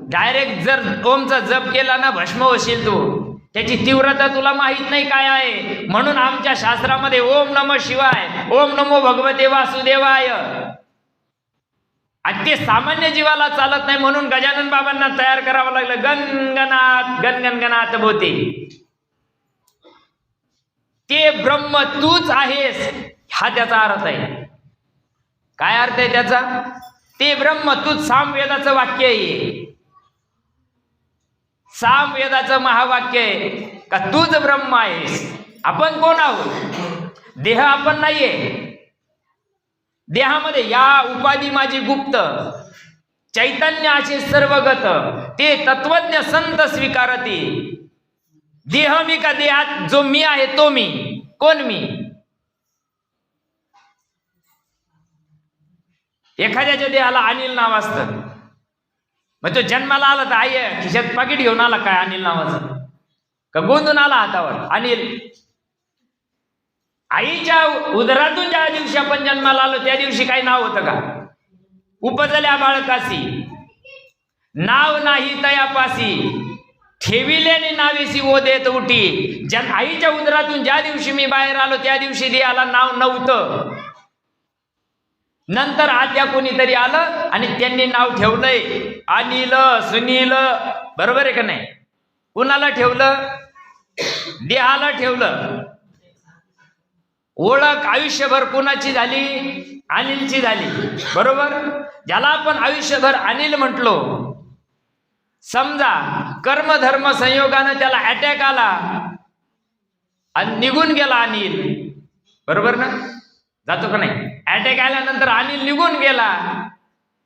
डायरेक्ट जर ओमचा जप केला ना, भस्म होशील तू. त्याची तीव्रता तुला माहित नाही काय आहे. म्हणून आमच्या शास्त्रामध्ये ओम नमः शिवाय, ओम नमो भगवते वासुदेवाय, आणि ते सामान्य जीवाला चालत नाही. म्हणून गजानन बाबांना तयार करावं लागलं गणगणात गणगणगणात बोते. ते ब्रह्म तूच आहेस, हा त्याचा अर्थ आहे. काय अर्थ आहे त्याचा? ते ब्रह्म तूच. सामवेदाचं वाक्य आहे, सामवेदाचं महावाक्य आहे का तूच ब्रह्म आहेस. आपण कोण आहोत? देह आपण नाहीये. देहामध्ये या उपाधी माझी गुप्त, चैतन्य असे सर्वगत, ते तत्वज्ञ संत स्वीकारती. देह मी का? देहात जो मी आहे तो मी. कोण मी? एखाद्याच्या देहाला अनिल नाव असतं, मग तो जन्माला आला तर आई खिशात पाकिट घेऊन आला काय अनिल नावाचं? का गोंधून आला हातावर अनिल? आईच्या उदरातून ज्या दिवशी आपण जन्माला आलो त्या दिवशी काही नाव होतं का? उपजल्या बाळकासी नाव नाही तयापासी, ठेविल्याने नावेसी ओदेत उठी. ज्या आईच्या उदरातून ज्या दिवशी मी बाहेर आलो त्या दिवशी देहाला नाव नव्हतं. नंतर आत्या कोणीतरी आलं आणि त्यांनी नाव ठेवलंय अनिल सुनील. बरोबर आहे का नाही? कुणाला ठेवलं? देहाला ठेवलं. ओळख आयुष्यभर कुणाची झाली? अनिलची झाली. बरोबर. ज्याला आपण आयुष्यभर अनिल म्हटलो, समजा कर्मधर्म संयोगानं त्याला अटॅक आला आणि निघून गेला अनिल. बरोबर ना? जातो का नाही? अटॅक आल्यानंतर अनिल निघून गेला,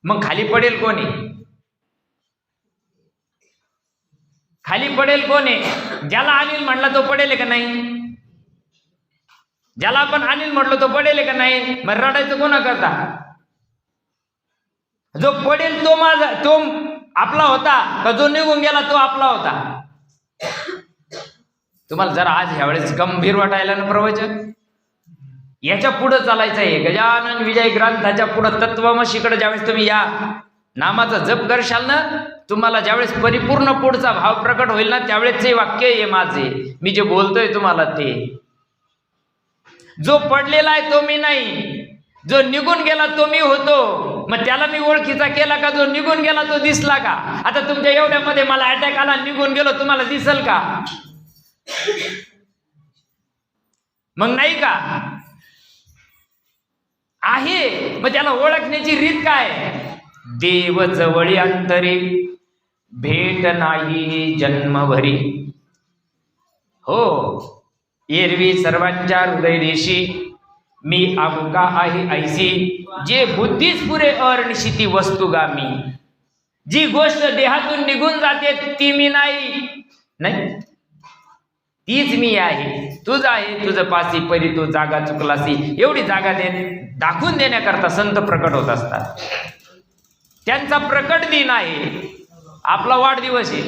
मग खाली पडेल कोणी? खाली पडेल कोणी? ज्याला अनिल म्हणला तो पडेल का नाही? ज्याला आपण अनिल म्हटलो तो पडेल का नाही? मग रडायचं कोणा करता? जो पडेल तो माझा, तो आपला होता का जो निघून गेला तो आपला होता? तुम्हाला जरा आज ह्यावेळेस गंभीर वाटायला ना प्रवचन. याच्या पुढे चालायचं आहे. गजानन विजय ग्रंथाच्या पुढे तत्वमशीकडे ज्यावेळेस तुम्ही या नामाचा जप करशाल ना, तुम्हाला ज्यावेळेस परिपूर्ण पुढचा भाव प्रकट होईल ना, त्यावेळेस हे वाक्य आहे माझे, मी जे बोलतोय तुम्हाला ते. जो पडलेला आहे तो मी नाही, जो निघून गेला तो मी होतो. मग त्याला मी ओळखीचा केला का? जो निघून गेला तो दिसला का? आता तुमच्या एवढ्यामध्ये मला अटॅक आला, निघून गेलो, तुम्हाला दिसल का? मग नाही का? आहे. मग त्याला ओळखण्याची रीत काय? देव जवळी अंतरी भेट नाही जन्मभरी. हो, एरवी सर्वांच्या हृदयदेशी मी अमुका आहे ऐसी, जे बुद्धीस पुरे अनिशिती वस्तुगामी. जी गोष्ट देहातून निघून जाते ती मी नाही, तीच मी आहे. तुझ आहे तुझ पासी परी तू जागा चुकलासी. एवढी जागा दाखवून देण्याकरता संत प्रकट होत असतात. त्यांचा प्रकट दिन आहे, आपला वाढदिवस आहे.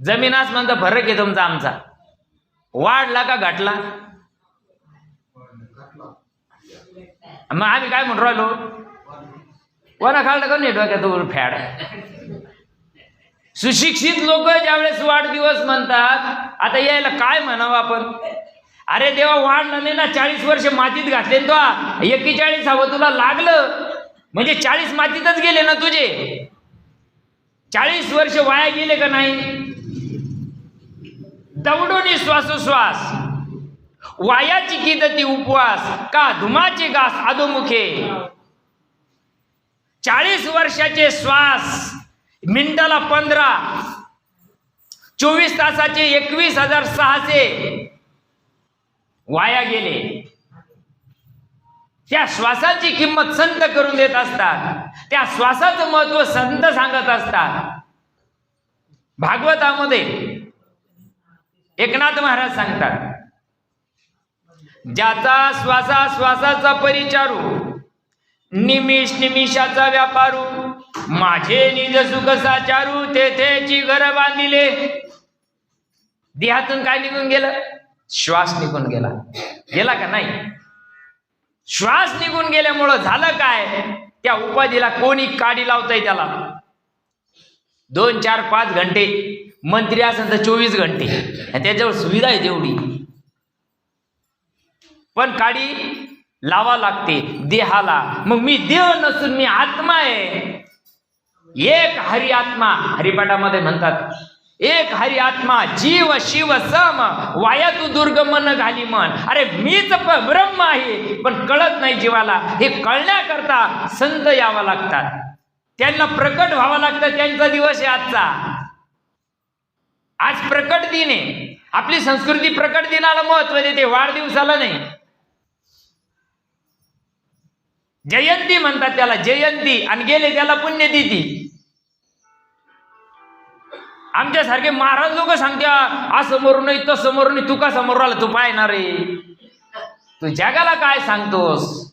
जमीन आसमानचा फरक आहे तुमचा आमचा. वाढला का घटला? मग आम्ही काय म्हणून राहिलो? कोणा खाल्लं का नाही डोक्यात फॅड? सुशिक्षित लोक ज्यावेळेस वाढदिवस म्हणतात, आता यायला काय म्हणावं आपण? अरे देवा, वाढलं नाही ना, 40 वर्ष मातीत घातले तो, 41 हवं तुला लागलं म्हणजे 40 मातीतच गेले ना तुझे. 40 वर्ष वाया गेले का नाही? दवडोनी श्वासोश्वास, वायाची किदती उपवास, का धुमाचे घास अधोमुखे. 40 वर्षाचे श्वास, मिनिटाला 15, 24 तासाचे 21,600 वाया गेले. त्या श्वासाची किंमत संत करून देत असतात. त्या श्वासाचं महत्व संत सांगत असतात. भागवतामध्ये एकनाथ महाराज सांगतात, ज्याचा श्वासाचा परिचारू, निमिष निमिषाचा व्यापारू, माझे निज सुख साचारू, तेथेची घर बांधिले. देहातून काय निघून गेलं? श्वास निघून गेला. गेला का नाही? श्वास निघून गेल्यामुळं झालं काय? त्या उपाधीला कोणी काडी लावताय? त्याला 2, 4, 5 घंटे, मंत्री असेल तर 24 घंटे, त्याच्यावर सुविधा आहे तेवढी, पण काडी लावा लागते देहाला. मग मी देह नसून मी आत्मा आहे. एक हरी आत्मा, हरिपाठामध्ये म्हणतात, एक हरी आत्मा जीव शिव सम, वाया तू दुर्गमन घाली मन. अरे मीच ब्रह्म आहे, पण कळत नाही जीवाला. हे कळण्याकरता संत यावा लागतात, त्यांना प्रकट व्हावं लागतं. त्यांचा दिवस आहे आजचा. आज प्रकट दिन आहे. आपली संस्कृती प्रकट दिनाला महत्व देते, वाढदिवसाला नाही. जयंती म्हणतात त्याला, जयंती, आणि गेले त्याला पुण्यतिथी. आमच्यासारखे महाराज लोक सांगत्या असं मरू नये तसं मरू नये. तू कसा मरू आला? तू पाहणार रे. तू जगाला काय सांगतोस?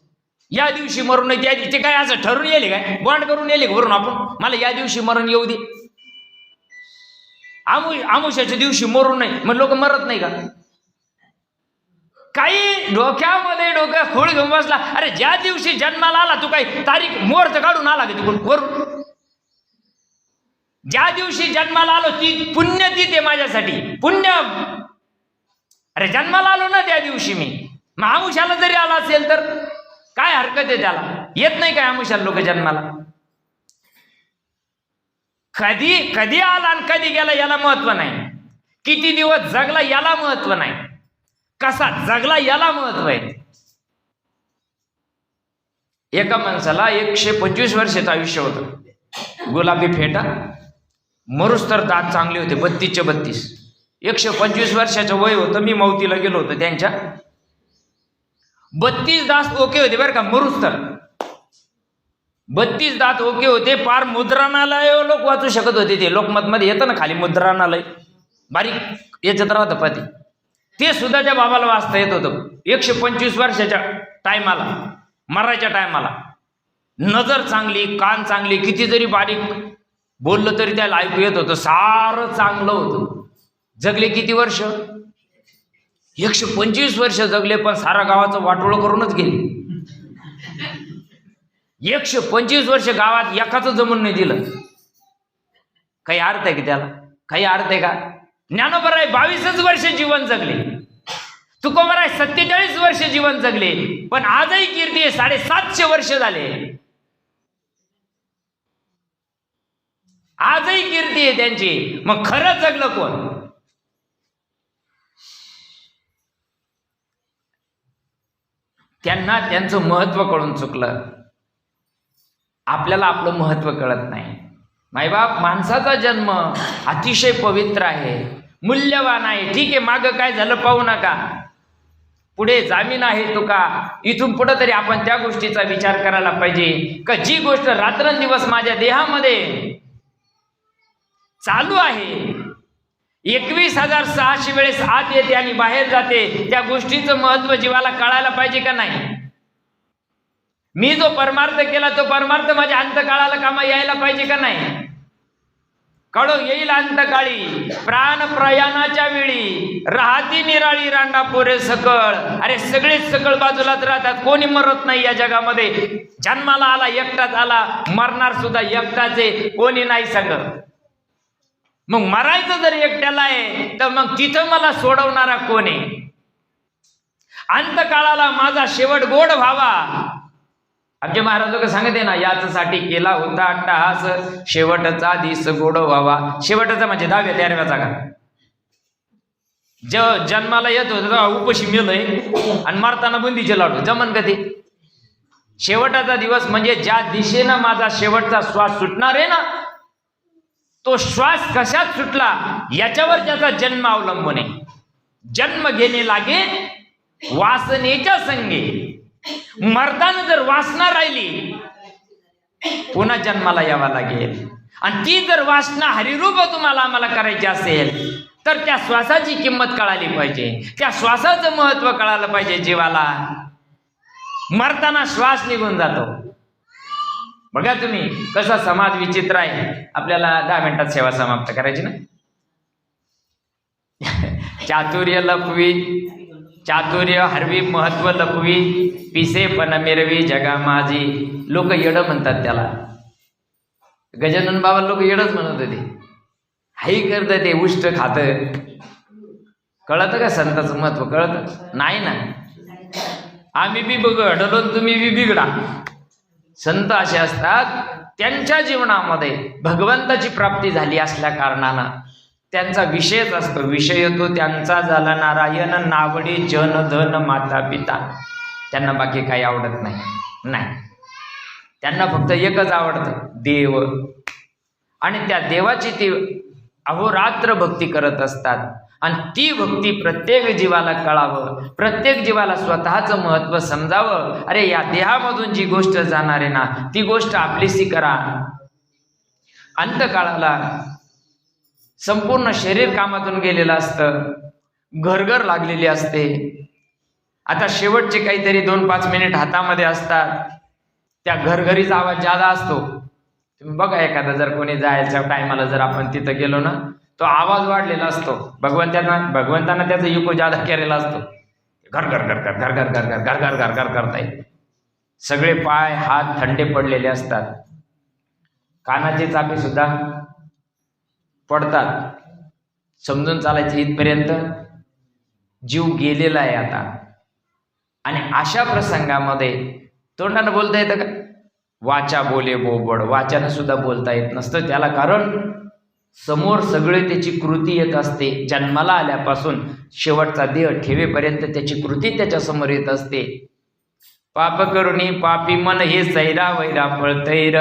या दिवशी मरू नये, त्या दिवशी काय असं ठरून येले काय? बॉन्ड करून येले वरून आपण, मला या दिवशी मरण येऊ दे. आमुष्याच्या दिवशी मरू नये, मग लोक मरत नाही का? काही डोक्यामध्ये डोकं खोळ घेऊन बसला. अरे ज्या दिवशी जन्माला आला तू काही तारीख मुहूर्त काढून आला का तिकडून वरून? ज्या दिवशी जन्माला आलो ती पुण्यतिथी आहे माझ्यासाठी, पुण्य. अरे जन्माला आलो ना त्या दिवशी मी, मग आमुष्याला जरी आला असेल तर काय हरकत आहे त्याला? येत नाही काय आमुष्याला लोक जन्माला? कधी कधी आला आणि कधी गेला याला महत्व नाही, किती दिवस जगला याला महत्व नाही, कसा जगला याला महत्व आहे. एका माणसाला 125 वर्षाचं आयुष्य होतं, गुलाबी फेटा, मरुस तर दात चांगले होते, 32चे 32. 125 वर्षाचं वय होतं. मी मौतीला गेलो होतो त्यांच्या, 32 दात ओके होते बरं का, मरुस तर 32 दात ओके होते. पार मुद्रणालय लोक वाचू शकत होते. ते लोकमत मध्ये येतं ना खाली मुद्रणालय, बारीक याच्यात राहतं पती, ते सुद्धा त्या बाबाला वाचता येत होतं. 125 वर्षाच्या टायमाला, मरायच्या टायमाला, नजर चांगली, कान चांगली, किती जरी बारीक बोललं तरी त्याला ऐकू येत होतं, सारं चांगलं होतं. जगले किती वर्ष? 125 वर्ष जगले, पण सारा गावाचं वाटोळं करूनच गेले. 125 वर्ष गावात एकाचं जमून नाही दिलं. काही अर्थ आहे की त्याला? काही अर्थ आहे का? ज्ञानोबराय 22 वर्ष जीवन जगले, तुकोबराय 47 वर्ष जीवन जगले, पण आजही कीर्ती आहे. 750 वर्ष झाले, आजही कीर्ती आहे त्यांची. मग खरं जगलं कोण? त्यांना त्यांचं महत्व कळून चुकलं. आपल्याला आपलं महत्व कळत नाही. मायबाप, माणसाचा जन्म अतिशय पवित्र आहे, मूल्यवान आहे. ठीक आहे, मागं काय झालं पाहू नका, पुढे जामीन आहे तुका. इथून पुढे तरी आपण त्या गोष्टीचा विचार करायला पाहिजे का जी गोष्ट रात्रंदिवस माझ्या देहामध्ये चालू आहे, 21,600 वेळेस आत येते आणि बाहेर जाते, त्या गोष्टीचं महत्व जीवाला कळायला पाहिजे का नाही? मी जो परमार्थ केला तो परमार्थ माझ्या अंतकाळाला कामा यायला पाहिजे का नाही? कळो येईल अंतकाळी, प्राण प्रयाणाच्या वेळी राहती निराळी रांडा पोरे सकळ. अरे सगळेच सकळ बाजूलाच राहतात, कोणी मरत नाही या जगामध्ये. जन्माला आला एकटाच आला, मरणार सुद्धा एकटाच आहे, कोणी नाही सांगत. मग मरायचं जर एकट्याला आहे तर मग तिथं मला सोडवणारा कोण आहे? अंतकाळाला माझा शेवट गोड व्हावा. आमचे महाराज लोक सांगते ना, याचसाठी केला होता अट्टहास, शेवटचा दिस गोड व्हावा. शेवटचा म्हणजे 10व्या 13व्याचा का जन्माला येत होत उपशी मेलय आणि मारताना बुंदीचे लाडू जमन कधी? शेवटाचा दिवस म्हणजे ज्या दिशेनं माझा शेवटचा श्वास सुटणार आहे ना, तो श्वास कशात सुटला याच्यावर त्याचा जन्म अवलंबून आहे. जन्म घेणे लागे वासनेच्या संगे. मरताना जर वासना राहिली पुन्हा जन्माला यावा लागेल. आणि ती जर वासना हरिरूप तुम्हाला आम्हाला करायची असेल तर त्या श्वासाची किंमत कळाली पाहिजे, त्या श्वासाचं महत्व कळालं पाहिजे जीवाला. मरताना श्वास निघून जातो. बघा तुम्ही कसा समाज विचित्र आहे. आपल्याला 10 मिनिटात सेवा समाप्त करायची ना. चातुर्य लपवी, चातुर्य हरवी, महत्व लपवी, पिसे पण मिरवी जगा माझी. लोक येड म्हणतात त्याला. गजानन बाबा लोक येडच म्हणत होते. हाई करत ते उष्ट खात. कळत का संताचं महत्व? कळत नाही ना. आम्ही बी बिघडलो तुम्ही बी बिघडा. संत असे असतात त्यांच्या जीवनामध्ये भगवंताची प्राप्ती झाली असल्या कारणानं त्यांचा विषयच असतो. विषय तो त्यांचा झाला नारायण, नावडी जन धन माता पिता. त्यांना बाकी काही आवडत नाही. त्यांना फक्त एकच आवडतं, देव. आणि त्या देवाची ती अहोरात्र भक्ती करत असतात. आणि ती भक्ती प्रत्येक जीवाला कळावं, प्रत्येक जीवाला स्वतःचं महत्व समजावं. अरे या देहामधून जी गोष्ट जाणार आहे ना, ती गोष्ट आपलीशी करा. अंतकाळाला संपूर्ण शरीर कामातून गेलेलं असतं, घरघर लागलेली असते. आता शेवटचे काहीतरी 2-5 मिनिट हातामध्ये असतात. त्या घरघरीचा आवाज जादा असतो. तुम्ही बघा, एखादा जर कोणी जायच्या टायमाला जर आपण तिथं गेलो ना, तो आवाज वाढलेला असतो. भगवंतांना त्याचा इको जादा केलेला असतो. घर घर घर घर घर घर घर घर घर घर घर घर करताय. सगळे पाय हात थंडे पडलेले असतात. कानाची चापी सुद्धा पडतात. समजून चालायचं इथपर्यंत. जीव गेलेला आहे आता. आणि अशा प्रसंगामध्ये तोंडानं बोलता येतं का? वाचा बोले बोबड, वाचानं सुद्धा बोलता येत नसतं त्याला. कारण समोर सगळे त्याची कृती येत असते. जन्माला आल्यापासून शेवटचा देह ठेवेपर्यंत त्याची कृती त्याच्या समोर येत असते. पाप करुणी पापी मन हे सैरा वैरा पळतैर,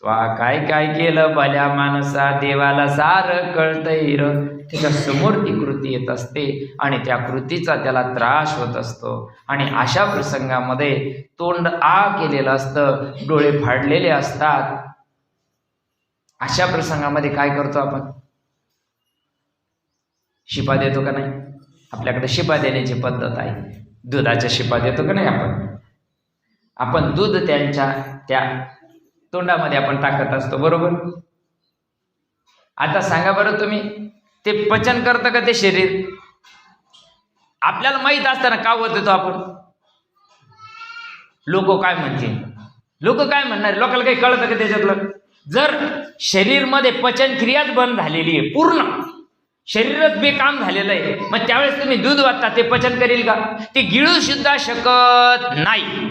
तो काय काय केलं भल्या माणसा देवाला सार कळतैर. त्याच्या समोर ती कृती येत असते आणि त्या कृतीचा त्याला त्रास होत असतो. आणि अशा प्रसंगामध्ये तोंड केलेलं असतं, डोळे फाडलेले असतात. अशा प्रसंगामध्ये काय करतो आपण? शिपा देतो का नाही? आपल्याकडे शिपा देण्याची पद्धत आहे. दुधाच्या शिपा देतो का नाही आपण दूध त्यांच्या त्या तोंडामध्ये आपण टाकत असतो, बरोबर? आता सांगा बरं तुम्ही, ते पचन करतं का ते शरीर? आपल्याला माहित असताना का होत येतो आपण? लोक काय म्हणतील, लोक काय म्हणणार, लोकांना काही कळतं का त्याच्यातलं? जर शरीरमध्ये पचन क्रियाच बंद झालेली आहे, पूर्ण शरीरच बेकाम झालेलं आहे, मग त्यावेळेस तुम्ही दूध वाटता, ते पचन करेल का? ते गिळू सुद्धा शकत नाही,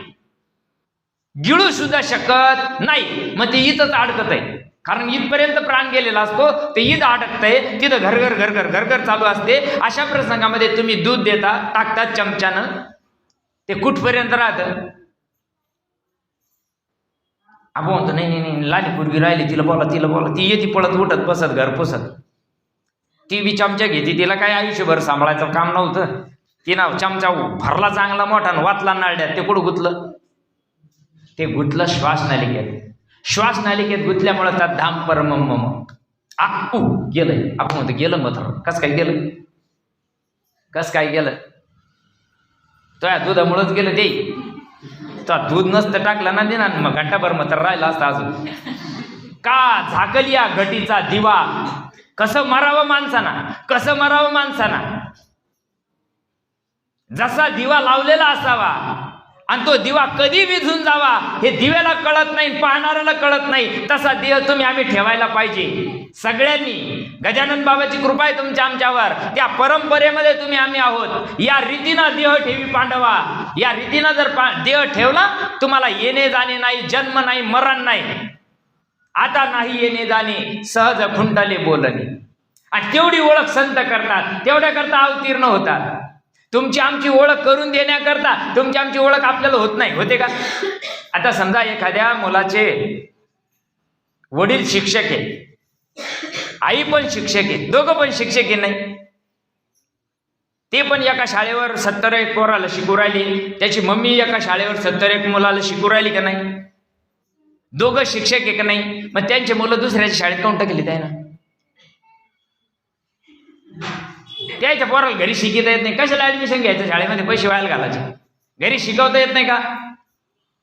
गिळू सुद्धा शकत नाही. मग ते इथंच अडकत आहे. कारण इथपर्यंत प्राण गेलेला असतो, ते ईद अडकतंय, तिथं घरघर घरघर घरघर चालू असते. अशा प्रसंगामध्ये तुम्ही दूध देता, टाकतात चमच्यानं, ते कुठपर्यंत राहतं? आपण म्हणतो नाही नाही लाली पूर्वी राहिली, तिला बोला, ती येते पळत उठत बसत घर पुसत, ती बी चमचा घेते, तिला काय आयुष्यभर सांभाळायचं काम नव्हतं. तिनं चमचा भरला चांगला मोठा, वाचला नाळड्यात, ते कुठं गुतलं? ते गुतलं श्वासनलिकेत. श्वासनलिकेत गुतल्यामुळे त्यात धाम परमम गेलंय. आपण म्हणतो गेलं मग कस काय गेलं? कस काय गेलं? तो या दुधामुळंच गेलं. ते तो दूध नसतं टाकलं ना दे ना, मग घंटाभर मग तर राहिला असता अजून. का झाकलिया घटीचा दिवा, कसं मरावं माणसाना, कसं मरावं माणसाना? जसा दिवा लावलेला असावा आणि तो दिवा कधी विझून जावा हे दिव्याला कळत नाही, पाहणाऱ्याला कळत नाही, तसा देह तुम्ही आम्ही ठेवायला पाहिजे सगळ्यांनी. गजानन बाबाची कृपा आहे तुमच्या आमच्यावर. त्या परंपरेमध्ये तुम्ही आम्ही आहोत. या रीतीनं देह ठेवी पांडवा. या रीतीनं जर देह ठेवला, तुम्हाला येणे जाणे नाही, जन्म नाही, मरण नाही. आता नाही येणे जाणे, सहज खुंटाले बोलणे. आणि तेवढी ओळख संत करतात, तेवढ्या करता अवतीर्ण होतात. तुमची आमची ओळख करून देण्याकरता तुमची आमची ओळख आपल्याला होत नाही, होते का? आता समजा एखाद्या मुलाचे वडील शिक्षक आहे, आई पण शिक्षक आहे, दोघं पण शिक्षक आहे, नाही ते पण एका शाळेवर 70 पोराला शिकू राहिली, त्याची मम्मी एका शाळेवर 70 मुलाला शिकू राहिली का नाही? दोघं शिक्षक आहे का नाही? मग त्यांचे मुलं दुसऱ्याच्या शाळेत काऊन टाकली? त्यानं त्याच्या पोराला घरी शिकवता येत नाही, कशाला ऍडमिशन घ्यायचं शाळेमध्ये, पैसे वायाला घालायचे? घरी शिकवता येत नाही का?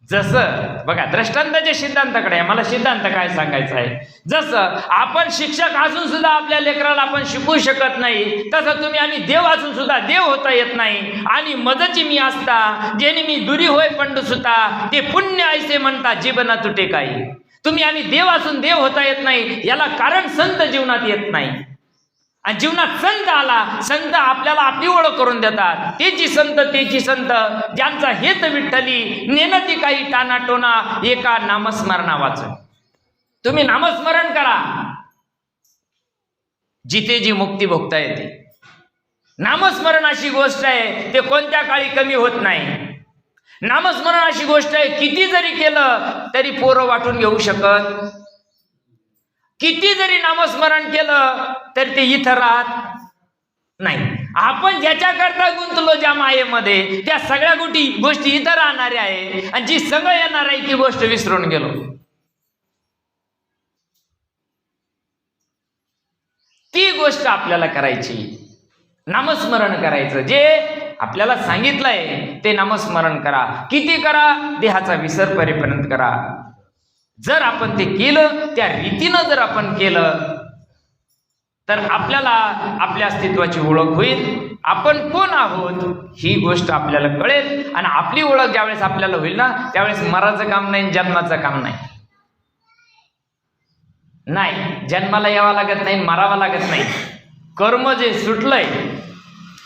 जसं बघा, दृष्टांताच्या सिद्धांताकडे मला सिद्धांत काय सांगायचं आहे. जसं आपण शिक्षक असून सुद्धा आपल्या लेकराला आपण शिकवू शकत नाही, तसं तुम्ही आणि देव असून सुद्धा देव होता येत नाही. आणि मजची मी असता जेणे मी दुरी होय पंडू सुता, ते पुण्य ऐसे म्हणता जीवना तुटे काही. तुम्ही आणि देव असून देव होता येत नाही, याला कारण संत जीवनात येत नाही. आणि जीवनात संत आला, संत आपल्याला आपली ओळख करून देतात. तेची संत ज्यांचा हेत विठ्ठली, नेनती काही टानाटोना एका नामस्मरणा वाचून. तुम्ही नामस्मरण करा, जिथे जी मुक्ती भोगता येते. नामस्मरण अशी गोष्ट आहे, ते कोणत्या काळी कमी होत नाही. नामस्मरण अशी गोष्ट आहे, किती जरी केलं तरी पोरं वाटून घेऊ शकत. किती जरी नामस्मरण केलं तरी ते इथं राहत नाही. आपण ज्याच्याकरता गुंतलो ज्या मायेमध्ये, त्या सगळ्या गोष्टी इथं राहणाऱ्या आहे, आणि जी सगळं येणार आहे ती गोष्ट विसरून गेलो. ती गोष्ट आपल्याला करायची, नामस्मरण करायचं. जे आपल्याला सांगितलंय ते नामस्मरण करा. किती करा? देहाचा विसर परेपर्यंत करा. जर आपण ते केलं, त्या रीतीनं जर आपण केलं, तर आपल्याला आपल्या अस्तित्वाची ओळख होईल. आपण कोण आहोत ही गोष्ट आपल्याला कळेल. आणि आपली ओळख ज्यावेळेस आपल्याला होईल ना, त्यावेळेस मराचं काम नाही, जन्माचं काम नाही. नाही, जन्माला यावं लागत नाही, मरावं लागत नाही. कर्म जे सुटलंय,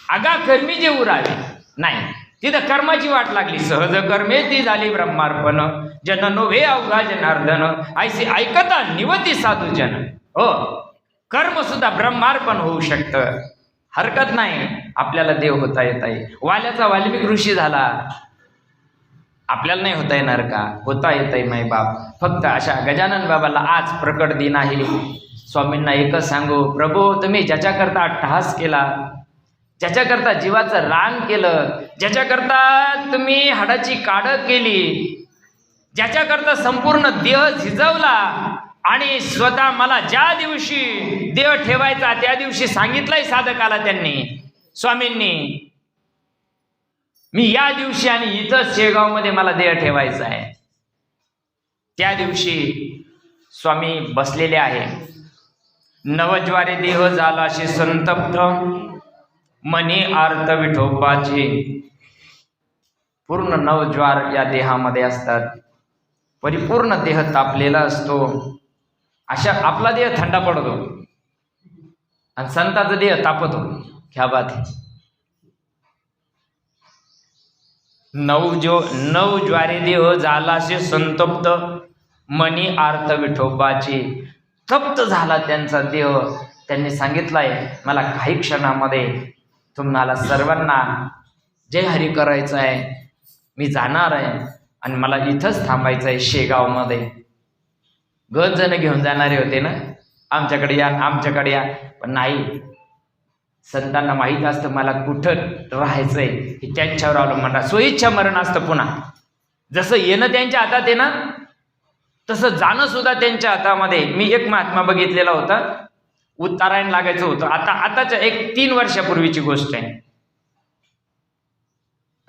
आगा कर्मी जे उरावे नाही, तिथं कर्माची वाट लागली. सहज कर्मे ती झाली ब्रह्मार्पण, जन नोव्हे अवघा जनार्दन, ऐसी ऐकता निवती साधू जन. हो, कर्म सुद्धा ब्रह्मार्पण होऊ शकतं, हरकत नाही. आपल्याला देव होता येत आहे. वाल्याचा वाल्मिक ऋषी झाला, आपल्याला नाही होता येणार का? होता येत आहे माय बाप. फक्त अशा गजानन बाबाला आज प्रकट दिन आहे. स्वामींना एकच सांगू, प्रभू तुम्ही ज्याच्याकरता अट्टहास केला, ज्याच्याकरता जीवाचं रान केलं, ज्याच्याकरता तुम्ही हाडाची काढ केली, ज्याच्याकरता संपूर्ण देह झिजवला आणि स्वतः मला ज्या दिवशी देह ठेवायचा त्या दिवशी सांगितलंय साधकाला त्यांनी, स्वामींनी, मी या दिवशी आणि इथं शेगावमध्ये मला देह ठेवायचा आहे. त्या दिवशी स्वामी बसलेले आहे. नवज्वारे देह झालाशी संतप्त, मनी आर्त विठोबाचे. पूर्ण नवज्वार या देहामध्ये असतात, परिपूर्ण देह तापलेला असतो. अशा आपला देह थंडा पडतो आणि संताचा देह तापतो. क्या बात है. नवज्वारे देह झालाशे संतप्त, मनी आर्त विठोबाचे. तप्त झाला त्यांचा देह. त्यांनी सांगितलंय, मला काही क्षणामध्ये तुम्हाला सर्वांना जय हरी करायचं आहे, मी जाणार आहे आणि मला इथंच थांबायचं आहे शेगावमध्ये. गज जण घेऊन जाणारे होते ना, आमच्याकडे या, आमच्याकडे या, पण नाही, संतांना माहीत असतं मला कुठं राहायचंय हे त्यांच्यावर अवलंबून. स्वइच्छा मरण असतं. पुन्हा जसं येणं त्यांच्या हातात आहे ना, तसं जाणं सुद्धा त्यांच्या हातामध्ये. मी एक महात्मा बघितलेला होता, उत्तरायण लागायचं होतं, आताच्या 3 वर्षापूर्वीची गोष्ट आहे.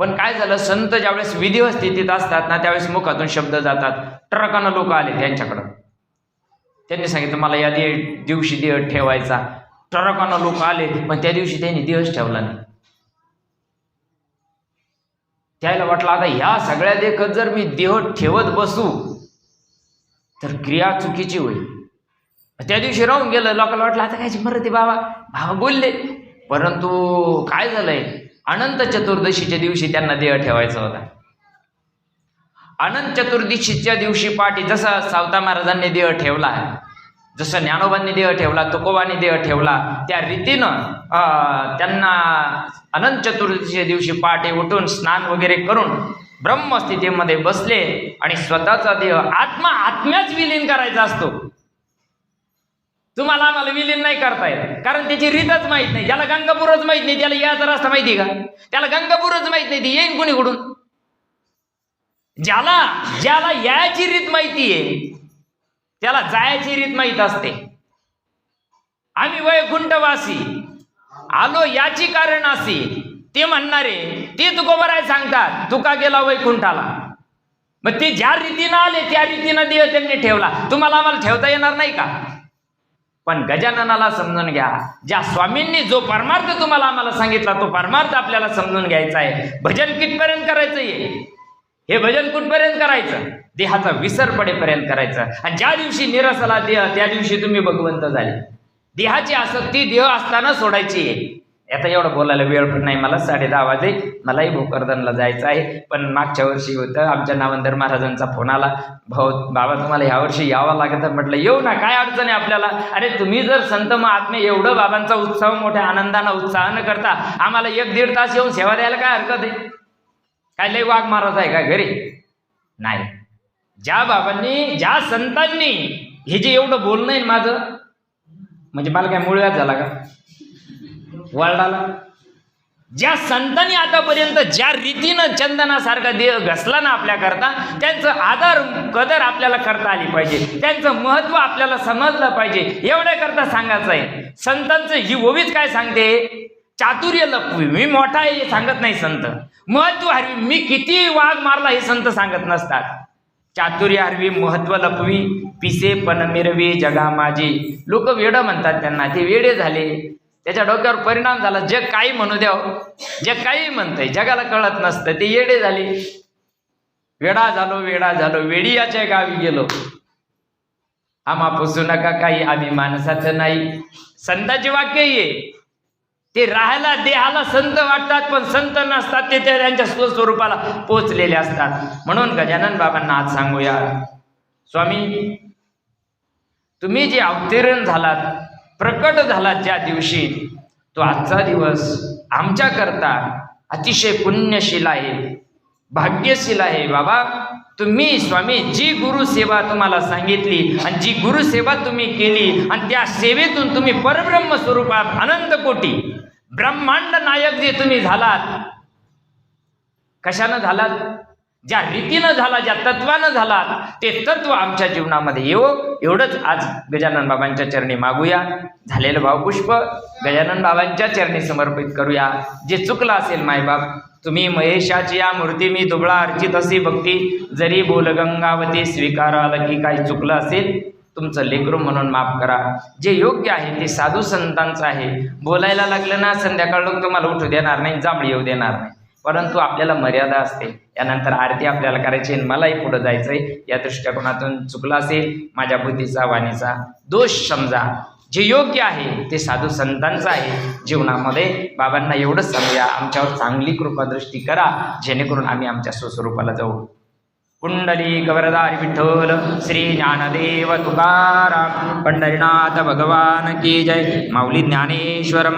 पण काय झालं, संत ज्यावेळेस विधिवत स्थितीत असतात ना, त्यावेळेस मुखातून शब्द जातात. ट्रकानं लोक आले त्यांच्याकडं, त्यांनी सांगितलं मला या दिवशी देह ठेवायचा. ट्रकानं लोक आले, पण त्या दिवशी त्यांनी देहच ठेवला नाही. त्याला वाटलं आता ह्या सगळ्या देखत जर मी देह ठेवत बसू तर क्रिया चुकीची होईल. त्या दिवशी राहून गेलं. लोकांना वाटलं आता कायची मरते बाबा बोलले. परंतु काय झालंय, अनंत चतुर्दशीच्या दिवशी त्यांना देह ठेवायचा होता. अनंत चतुर्दशीच्या दिवशी पाठी जसा सावता महाराजांनी देह ठेवला, जसं ज्ञानोबांनी देह ठेवला, तुकोबांनी देह ठेवला, त्या रीतीनं त्यांना अनंत चतुर्दशीच्या दिवशी पहाटे उठून स्नान वगैरे करून ब्रह्मस्थितीमध्ये बसले आणि स्वतःचा देह आत्म्याच विलीन करायचा असतो. तुम्हाला आम्हाला विलीन नाही करता येत, कारण त्याची रीतच माहित नाही. ज्याला गंगापूरच माहित नाही त्याला याचा रस्ता माहिती का? त्याला गंगापूरच माहित नाही, ती येईन कुणी कुठून? ज्याला याची रीत माहिती आहे त्याला जायची रीत माहित असते. आम्ही वैकुंठवासी आलो याची कारण अशी, ते म्हणणारे ते तुकोबराय सांगतात तुका गेला वैकुंठाला. मग ते ज्या रीतीनं आले त्या रीतीनं देह त्यांनी ठेवला. तुम्हाला आम्हाला ठेवता येणार नाही का? पण गजाननाला समजून घ्या, ज्या स्वामींनी जो परमार्थ तुम्हाला आम्हाला सांगितला तो परमार्थ आपल्याला समजून घ्यायचा आहे. भजन कितपर्यंत करायचं आहे? हे भजन कुठपर्यंत करायचं? देहाचा विसर पडेपर्यंत करायचं. आणि ज्या दिवशी निरसला देह त्या दिवशी तुम्ही भगवंत झाले. देहाची आसक्ती देह असताना सोडायची आहे. आता एवढं बोलायला वेळ पण नाही मला, 10:30 वाजे. मलाही भोकरदनला जायचं आहे. पण मागच्या वर्षी होतं, आमच्या नामंदर महाराजांचा फोन आला, भाऊ बाबा तुम्हाला ह्या वर्षी यावं लागतं. म्हटलं येऊ ना, काय अडचण आहे आपल्याला. अरे तुम्ही जर संत महात्मे एवढं बाबांचा उत्सव मोठ्या आनंदानं उत्साहानं करता, आम्हाला 1-1.5 तास येऊन सेवा द्यायला काय हरकत आहे? काय लय वाघ मारत आहे का घरी? नाही. ज्या बाबांनी ज्या संतांनी हे जे एवढं बोलणं आहे माझं, म्हणजे मला काय मुळव्याध झाला का वर्डाला? ज्या संतांनी आतापर्यंत ज्या रीतीनं चंदनासारखा देह घसला ना आपल्याकरता, त्यांचं आदर कदर आपल्याला करता आली पाहिजे, त्यांचं महत्व आपल्याला समजलं पाहिजे. एवढ्याकरता सांगायचं आहे. संतांचं ही ओवीच काय सांगते? चातुर्य लपवी मी मोठा आहे हे सांगत नाही संत. महत्व हरवी मी किती वाघ मारला हे संत सांगत नसतात. चातुर्य हरवी महत्व लपवी पिसे पण मिरवी जगा माझी. लोक वेडं म्हणतात त्यांना, ते वेडे झाले, त्याच्या डोक्यावर परिणाम झाला. जग काही म्हणू द्या, जग काही म्हणतंय, जगाला कळत नसतं, ते येडे झाले. वेडा झालो वेडा झालो वेडी याच्या गावी गेलो. आम्हा पुसू नका काही, आम्ही माणसाचं नाही. संताचे वाक्य आहे. ते राहायला देहाला संत वाटतात, पण संत नसतात, ते त्यांच्या स्वस्वरूपाला पोचलेले असतात. म्हणून गजानन बाबांना आज सांगूया, स्वामी तुम्ही जे अवतीर्ण झालात, प्रकट झालात ज्या दिवशी, तो आजचा दिवस आमच्याकरता अतिशय पुण्यशील आहे, भाग्यशील आहे. बाबा तुम्ही स्वामी जी गुरुसेवा तुम्हाला सांगितली आणि जी गुरुसेवा तुम्ही केली आणि त्या सेवेतून तुम्ही परब्रह्म स्वरूपात अनंत कोटी ब्रह्मांड नायक जे तुम्ही झालात, कशानं झालात? ज्या रीतीनं झाला, ज्या तत्वानं झालात, ते तत्व आमच्या जीवनामध्ये येवो, एवढंच आज गजानन बाबांच्या चरणी मागूया. झालेलं भावपुष्प गजानन बाबांच्या चरणी समर्पित करूया. जे चुकलं असेल मायबाप, तुम्ही महेशाची या मूर्ती मी दुबळा अर्चित असे भक्ती, जरी बोल गंगावती स्वीकाराल की काही चुकलं असेल, तुमचं लेकरू म्हणून माफ करा. जे योग्य आहे ते साधू संतांचं आहे. बोलायला लागलं ना, संध्याकाळ लोक तुम्हाला उठू देणार नाही, जांभळी येऊ देणार नाही, परंतु आपल्याला मर्यादा असते. यानंतर आरती आपल्याला करायची आणि मलाही पुढे जायचंय. या दृष्टिकोनातून चुकला असेल, माझ्या बुद्धीचा वाणीचा दोष समजा. जे योग्य आहे ते साधू संतांचं आहे. जीवनामध्ये बाबांना एवढंच सांगूया, आमच्यावर चांगली कृपादृष्टी करा, जेणेकरून आम्ही आमच्या स्वस्वरूपाला जाऊ. कुंडली वरदारी विठ्ठल श्री ज्ञानदेव तुकाराम पंढरीनाथ भगवान की जय. माऊली ज्ञानेश्वर